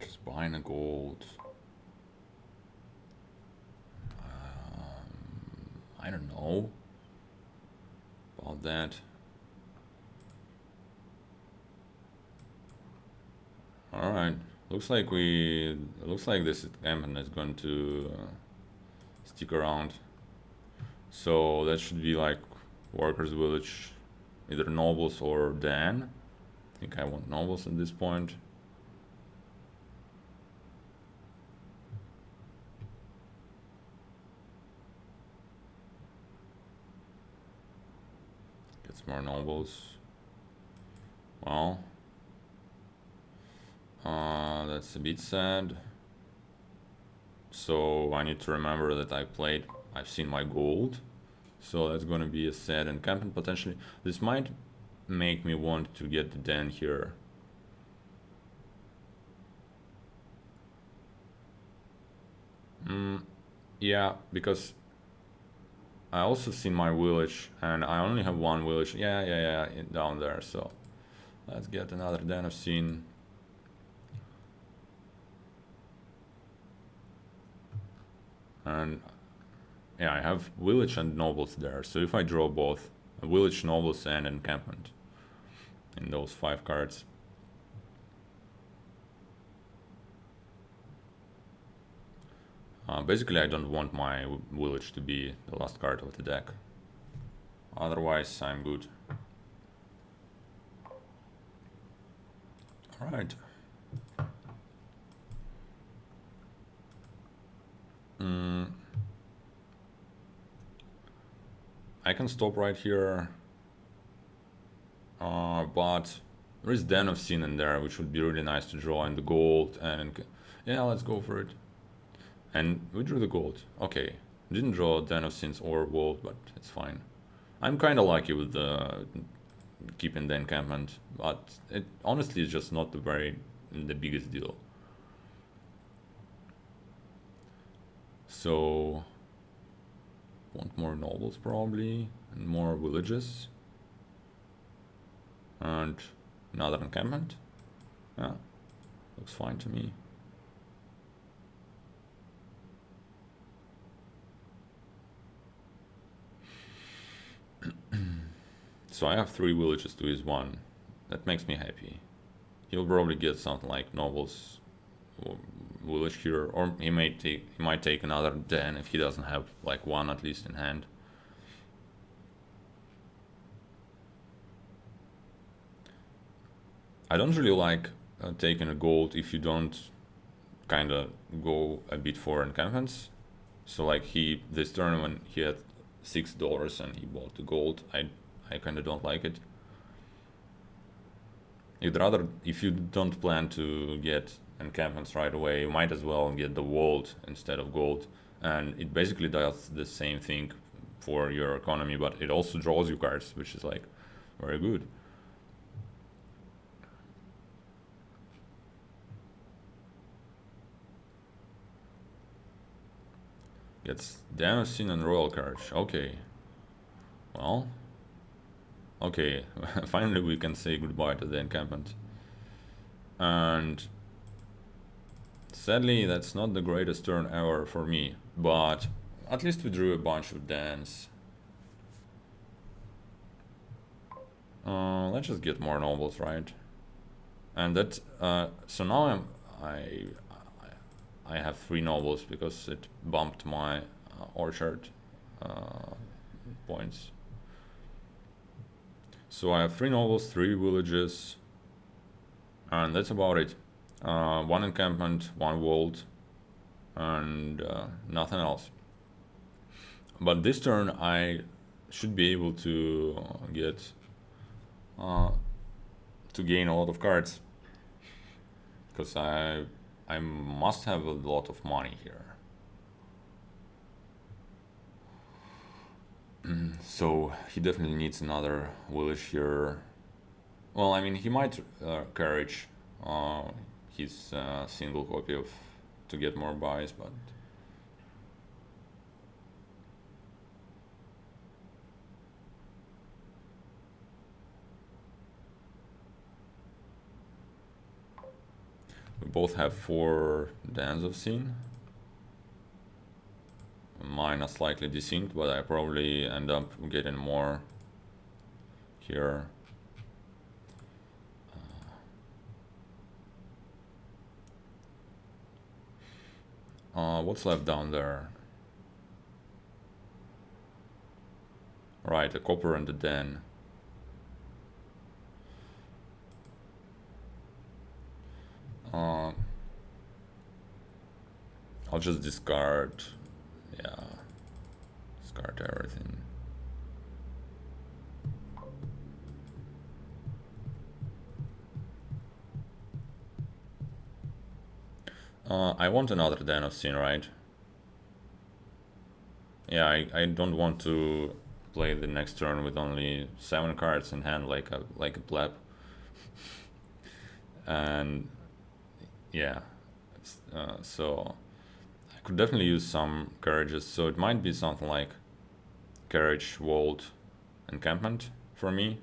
Just buying a gold. I don't know about that. All right. Looks like this encampment is going to stick around. So that should be like workers' village, either nobles or Dan. I think I want nobles at this point. Get some more nobles. Well, that's a bit sad. So I need to remember that I've seen my gold. So that's gonna be a sad encampment potentially. This might make me want to get the den here. Yeah, because I also seen my village, and I only have one village. Yeah, down there. So let's get another den of scene. And yeah, I have village and nobles there. So if I draw both, a village, nobles, and encampment in those 5 cards. Basically, I don't want my village to be the last card of the deck. Otherwise, I'm good. Alright. I can stop right here. But there is Den of Sin in there, which would be really nice to draw in the gold. And yeah, let's go for it. And we drew the gold. Okay. Didn't draw Den of Sins or gold, but it's fine. I'm kind of lucky with the keeping the encampment, but it honestly is just not the biggest deal. So want more nobles probably, and more villages, and another encampment. Yeah, looks fine to me. So I have 3 villages to his 1. That makes me happy. He'll probably get something like nobles village here, or he might take another den if he doesn't have like 1 at least in hand. I don't really like taking a gold if you don't kind of go a bit for encampments. So like this turn when he had $6 and he bought the gold, I kind of don't like it. You'd rather, if you don't plan to get encampments right away, you might as well get the vault instead of gold. And it basically does the same thing for your economy, but it also draws you cards, which is like very good. Gets Damascene and Royal Courage. Okay. Well. Okay, finally we can say goodbye to the encampment. And sadly, that's not the greatest turn ever for me, but at least we drew a bunch of Dans. Let's just get more nobles, right? And that so now I have 3 nobles because it bumped my orchard points. So I have 3 nobles, 3 villages, and that's about it. 1 encampment, 1 vault, and nothing else. But this turn I should be able to get to gain a lot of cards, because I must have a lot of money here. So he definitely needs another village here. Well, I mean, he might carriage his single copy of to get more buys, but we both have 4 Dans of Scene. Mine are slightly desynced, but I probably end up getting more here. What's left down there? Right, a copper and a den. I'll just discard, yeah, discard everything. I want another Den of Sin, right? Yeah, I don't want to play the next turn with only 7 cards in hand like a pleb. And yeah, so I could definitely use some carriages. So it might be something like carriage, vault, encampment for me.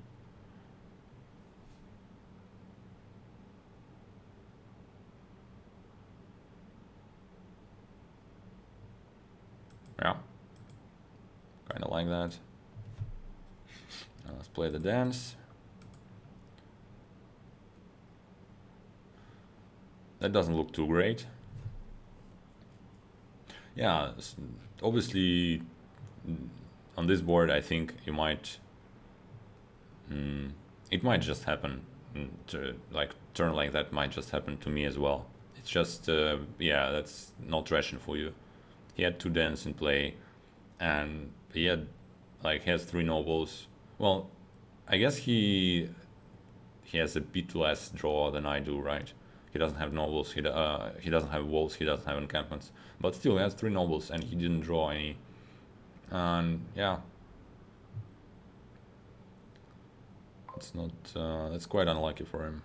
Yeah, kind of like that. Now let's play the dance. That doesn't look too great. Yeah, obviously on this board I think it might just happen to like turn like that might just happen to me as well. It's just yeah, that's not ration for you. He had two dens in play, and he has three nobles. Well, I guess he has a bit less draw than I do, right? He doesn't have nobles. He doesn't have walls. He doesn't have encampments. But still, he has three nobles, and he didn't draw any. And yeah, it's not. That's quite unlucky for him.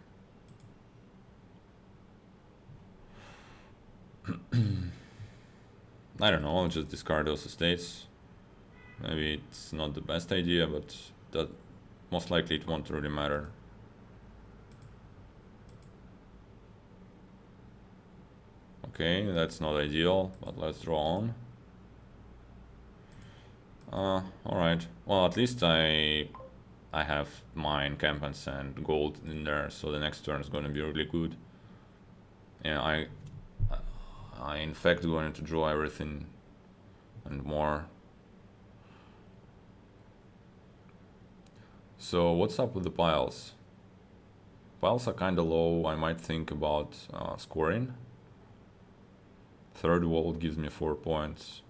I don't know. I'll just discard those estates. Maybe it's not the best idea, but that most likely it won't really matter. Okay, that's not ideal, but let's draw on. Alright. Well, at least I have my encampments and gold in there, so the next turn is going to be really good. Yeah, I in fact going to draw everything and more. So what's up with the piles? Piles are kind of low. I might think about scoring. Third wall gives me 4 points.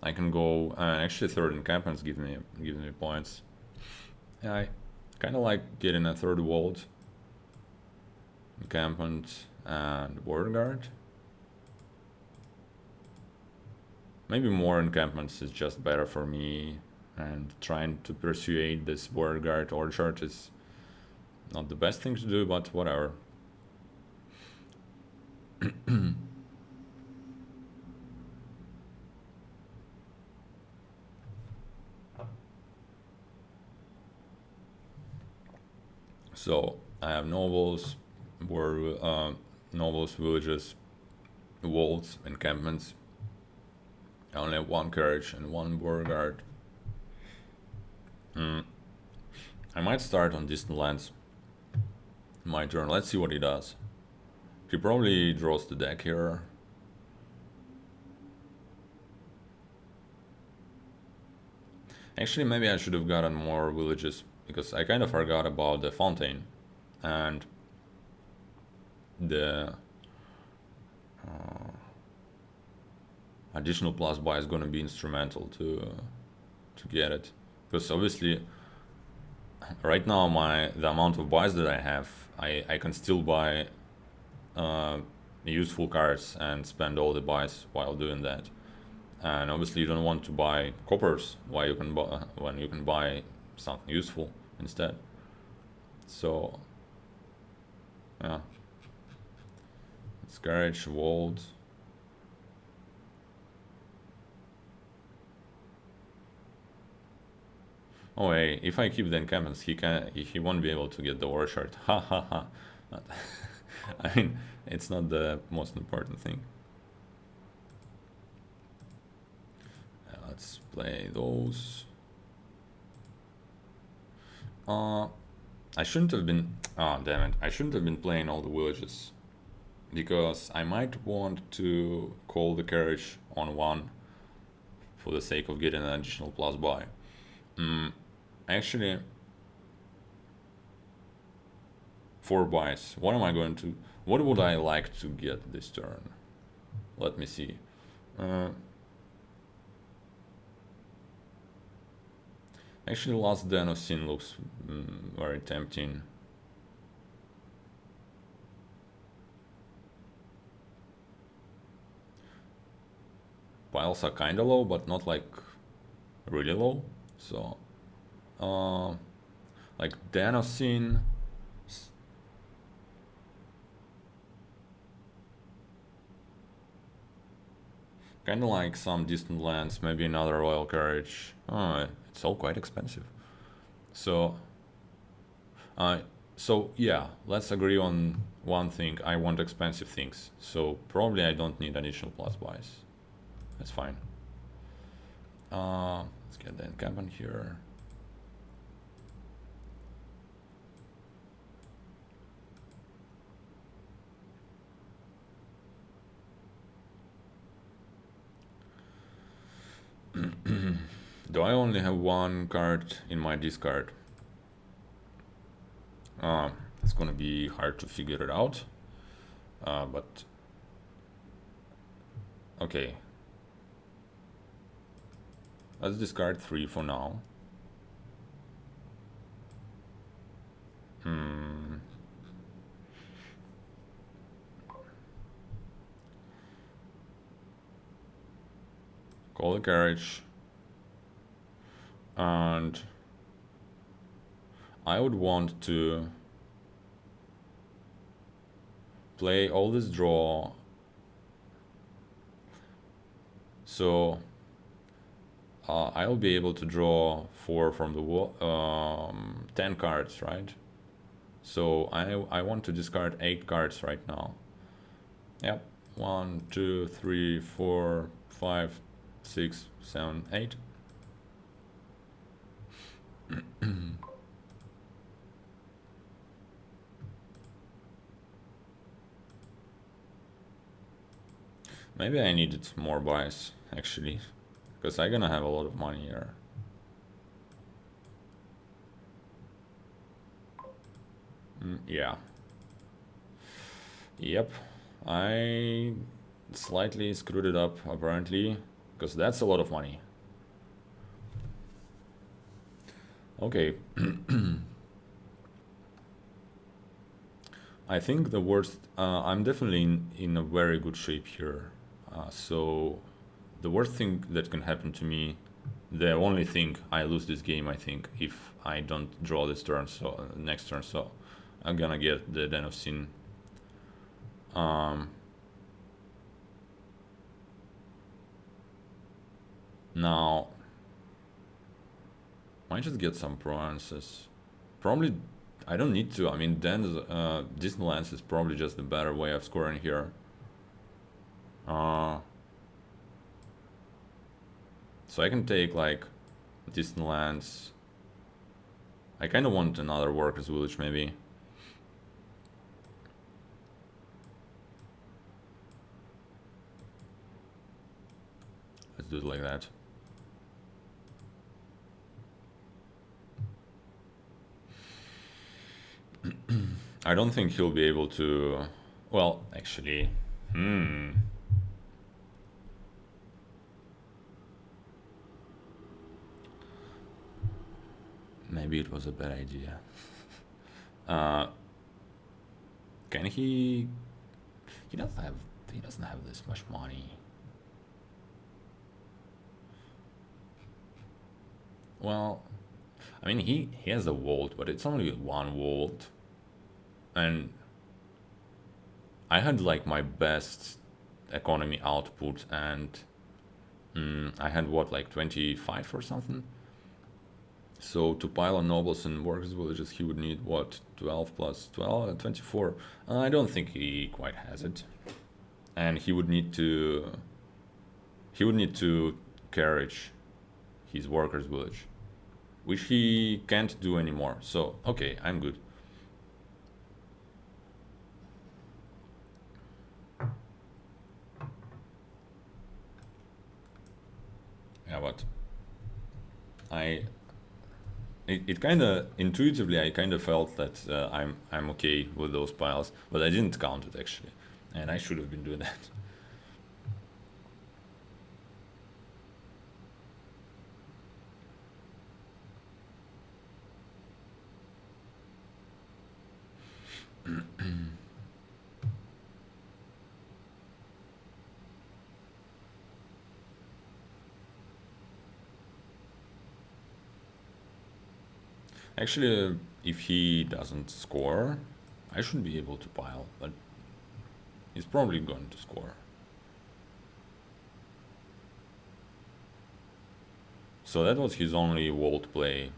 I can go. Actually, third encampments give me points. Yeah, I kind of like getting a third wall, encampment, and border guard. Maybe more encampments is just better for me, and trying to persuade this border guard orchard is not the best thing to do, but whatever. So I have nobles, nobles, villages, walls, encampments. I only have one carriage and one border guard. I might start on distant lands. My turn. Let's see what he does. He probably draws the deck here. Actually, maybe I should have gotten more villages, because I kind of forgot about the fountain, and the additional plus buy is going to be instrumental to get it, because obviously right now the amount of buys that I have, I can still buy useful cards and spend all the buys while doing that. And obviously you don't want to buy coppers while you can buy when you can buy something useful instead. So yeah, it's garage, walled. Oh hey, if I keep the encampments, he won't be able to get the orchard. Ha ha ha. I mean, it's not the most important thing. Let's play those. I shouldn't have been. Oh damn it! I shouldn't have been playing all the villages, because I might want to call the carriage on one for the sake of getting an additional plus buy. Actually, 4 buys. What am I going to? What would I like to get this turn? Let me see. Actually, Last Den of Sin looks very tempting. Piles are kinda low, but not like really low. So, like Den of Sin. Kinda like some distant lands, maybe another royal carriage. Oh, it's all quite expensive. So, so yeah, let's agree on one thing. I want expensive things, so probably I don't need additional plus buys. That's fine. Let's get the encampment here. Do I only have one card in my discard? It's gonna be hard to figure it out. But okay, let's discard 3 for now. Call the carriage. And I would want to play all this draw. So I'll be able to draw 4 from the wall, 10 cards, right? So I want to discard 8 cards right now. Yep, 1, 2, 3, 4, 5, 6, 7, 8. Maybe I needed more buys actually, because I'm gonna have a lot of money here. Yeah. Yep. I slightly screwed it up apparently, because that's a lot of money. Okay. I think the worst. I'm definitely in a very good shape here. So the worst thing that can happen to me, the only thing I lose this game, I think, if I don't draw this turn, so next turn. So I'm gonna get the Den of Sin. Now, might just get some provinces. Probably, I don't need to. I mean, then Disneylands is probably just the better way of scoring here. So I can take like Disneylands. I kind of want another workers village maybe. Let's do it like that. I don't think he'll be able to. Well, actually, maybe it was a bad idea. Can he? He doesn't have. He doesn't have this much money. Well, I mean, he has a vault, but it's only 1 vault, and I had like my best economy output, and I had what, like 25 or something. So to pile on nobles and workers villages, he would need what, 12 plus 12, 24. I don't think he quite has it, and he would need to. He would need to carriage his workers village, which he can't do anymore. So okay, I'm good. Yeah, but it kind of intuitively I kind of felt that I'm okay with those piles, but I didn't count it actually, and I should have been doing that. Actually, if he doesn't score, I should be able to pile, but he's probably going to score. So that was his only vault play.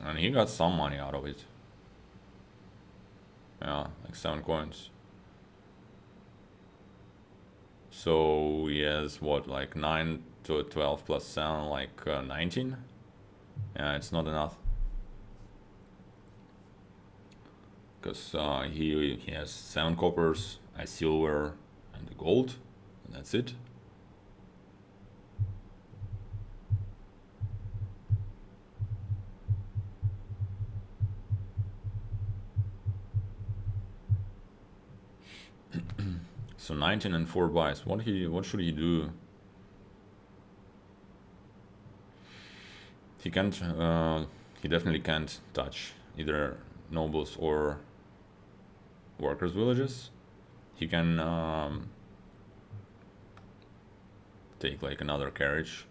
And he got some money out of it. Yeah, like 7 coins. So he has what, like 9 to 12 plus 7, like 19? Yeah, it's not enough. Because he has 7 coppers, a silver, and a gold. That's it. So 19 and 4 buys. What should he do? He can't. He definitely can't touch either nobles or workers' villages. He can take like another carriage.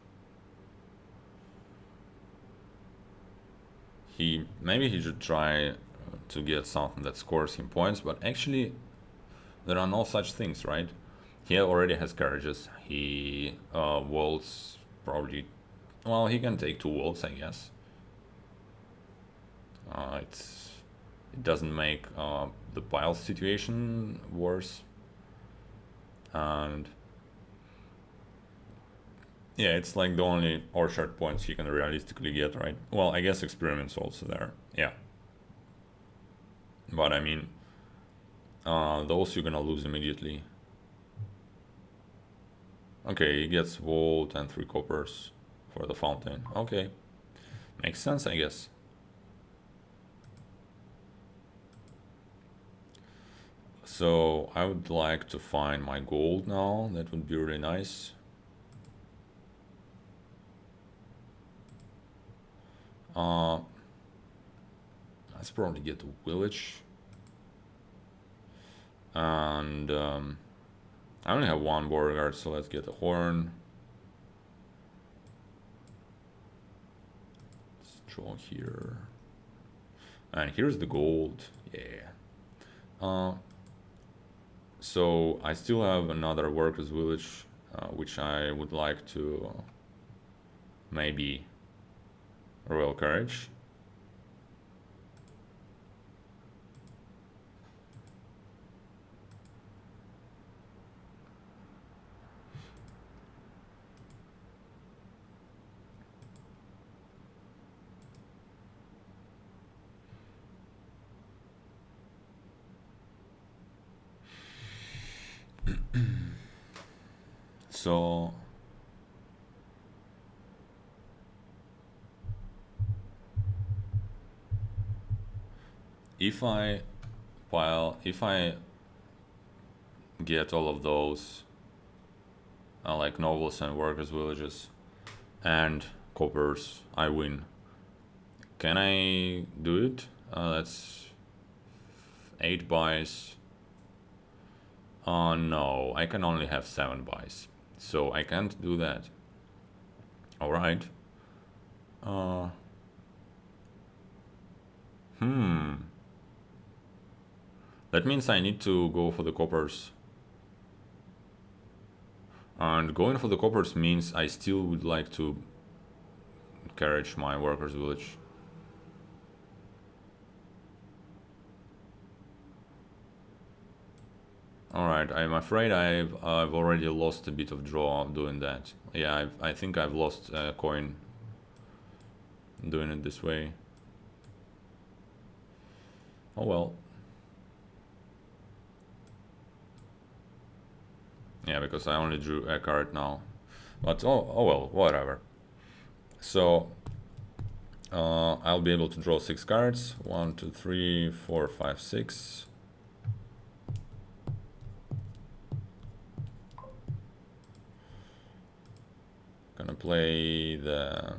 Maybe he should try to get something that scores him points, but actually there are no such things, right? He already has carriages. He walls probably. Well, he can take 2 walls, I guess. It doesn't make the pile situation worse, and yeah, it's like the only orchard points he can realistically get, right? Well, I guess experiments also there. Yeah, but I mean, those you're gonna lose immediately. Okay, he gets vault and 3 coppers for the fountain. Okay, makes sense, I guess. So I would like to find my gold now. That would be really nice. Let's probably get the village. And I only have 1 border guard, so let's get a horn. Let's draw here. And here's the gold. Yeah. So I still have another workers village, which I would like to maybe royal carriage. So if I get all of those like nobles and workers villages and coppers, I win. Can I do it? That's 8 buys. No, I can only have 7 buys, so I can't do that. All right. Uh, That means I need to go for the coppers. And going for the coppers means I still would like to carriage my workers village. Alright, I'm afraid I've already lost a bit of draw doing that. Yeah, I think I've lost a coin doing it this way. Oh well. Yeah, because I only drew a card now. But oh well, whatever. So I'll be able to draw 6 cards. 1, 2, 3, 4, 5, 6. Gonna play the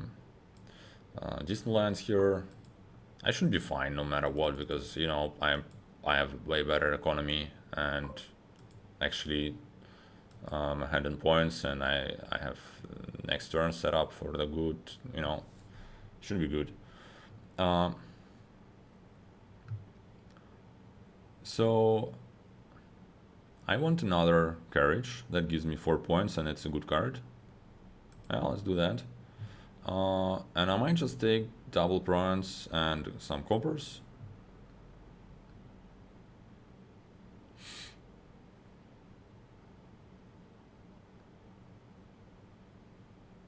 distant lands here. I should be fine no matter what, because you know I have way better economy and actually ahead in points, and I have next turn set up for the good. You know, should be good. So I want another carriage that gives me 4 points, and it's a good card. Yeah, let's do that. And I might just take double prawns and some coppers.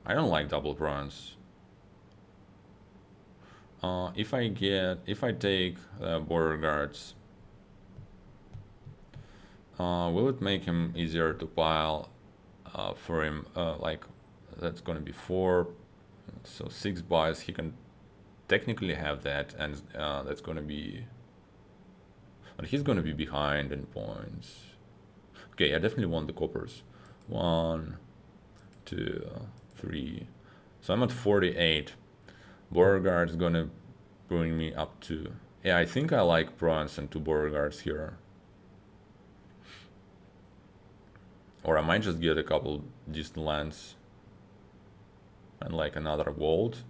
I don't like double prawns. If I take border guards, will it make him easier to pile? for him. Like that's gonna be 4, so 6 buys. He can technically have that, and that's gonna be. But he's gonna be behind in points. Okay, I definitely want the coppers. 1, 2, 3. So I'm at 48. Beauregard's gonna bring me up to. Yeah, I think I like bronze and 2 Beauregards here. Or I might just get a couple distant lands and like another vault.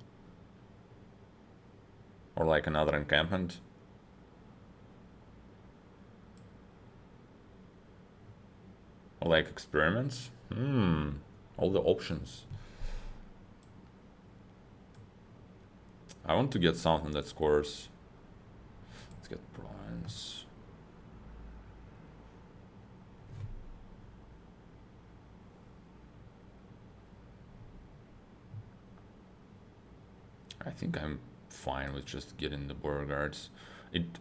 Or like another encampment. Or like experiments. All the options. I want to get something that scores. Let's get bronze. I think I'm fine with just getting the Beauregards. It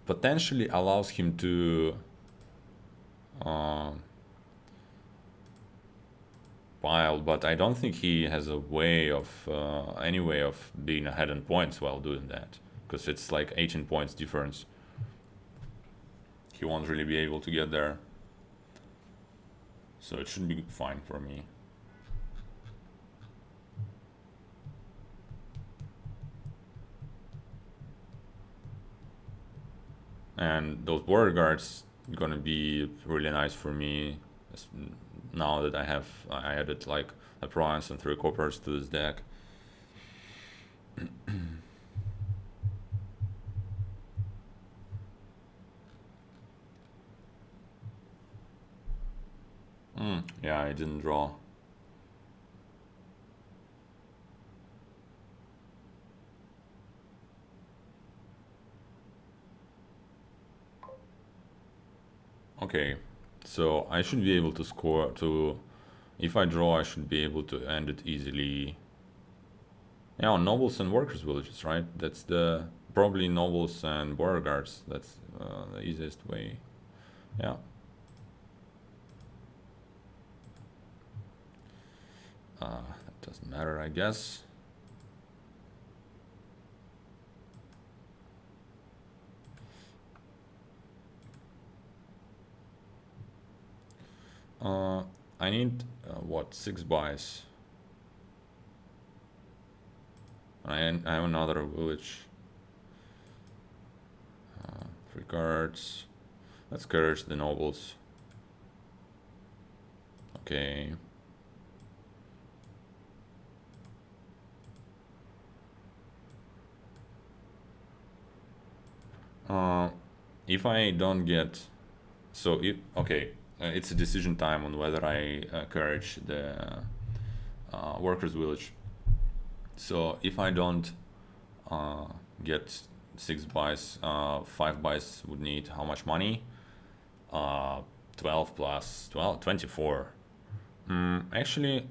potentially allows him to pile, but I don't think he has a way of any way of being ahead in points while doing that, because it's like 18 points difference. He won't really be able to get there, so it should be fine for me. And those border guards gonna be really nice for me now that I added like a bronze and 3 coppers to this deck. Yeah, I didn't draw. Okay, so I should be able to score to. If I draw, I should be able to end it easily. Yeah, on nobles and workers' villages, right? That's the probably nobles and border guards. That's the easiest way. Yeah. That doesn't matter, I guess. I need what 6 buys. I have another village. 3 cards. Let's courage the nobles. Okay. If I don't get, so if okay, it's a decision time on whether I courage the workers' village. So if I don't get 6 buys, 5 buys would need how much money? 12 plus 12, 24. Actually,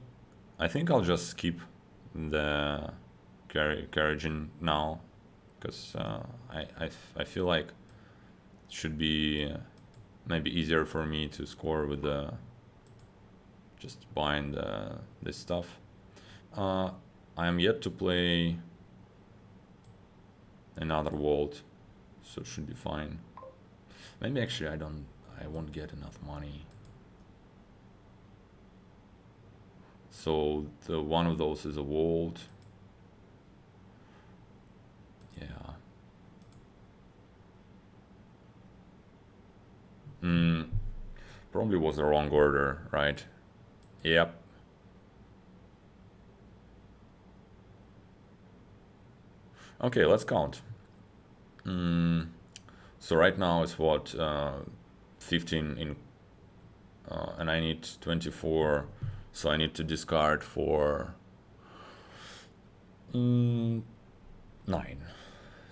I think I'll just skip the carriaging now, because I feel like it should be maybe easier for me to score with the just buying this stuff. I am yet to play another vault, so it should be fine. Maybe actually I won't get enough money. So the one of those is a vault. Yeah. Probably was the wrong order, right? Yep. Okay, let's count. So right now it's what 15 in, and I need 24, so I need to discard for 9.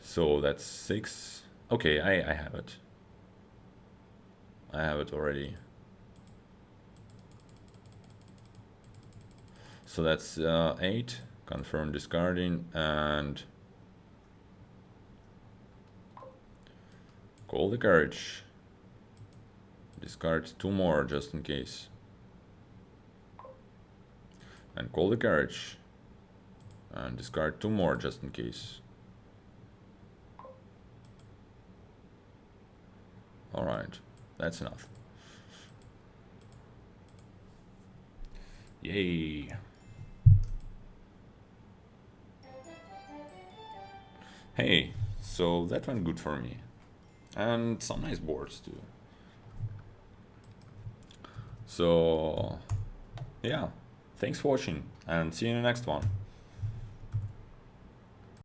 So that's 6. Okay, I have it. I have it already. So that's 8. Confirm discarding and call the carriage. Discard 2 more just in case. and call the carriage. And discard 2 more just in case. Alright, that's enough. Yay! Hey, so that went good for me. And some nice boards too. So, yeah, thanks for watching and see you in the next one.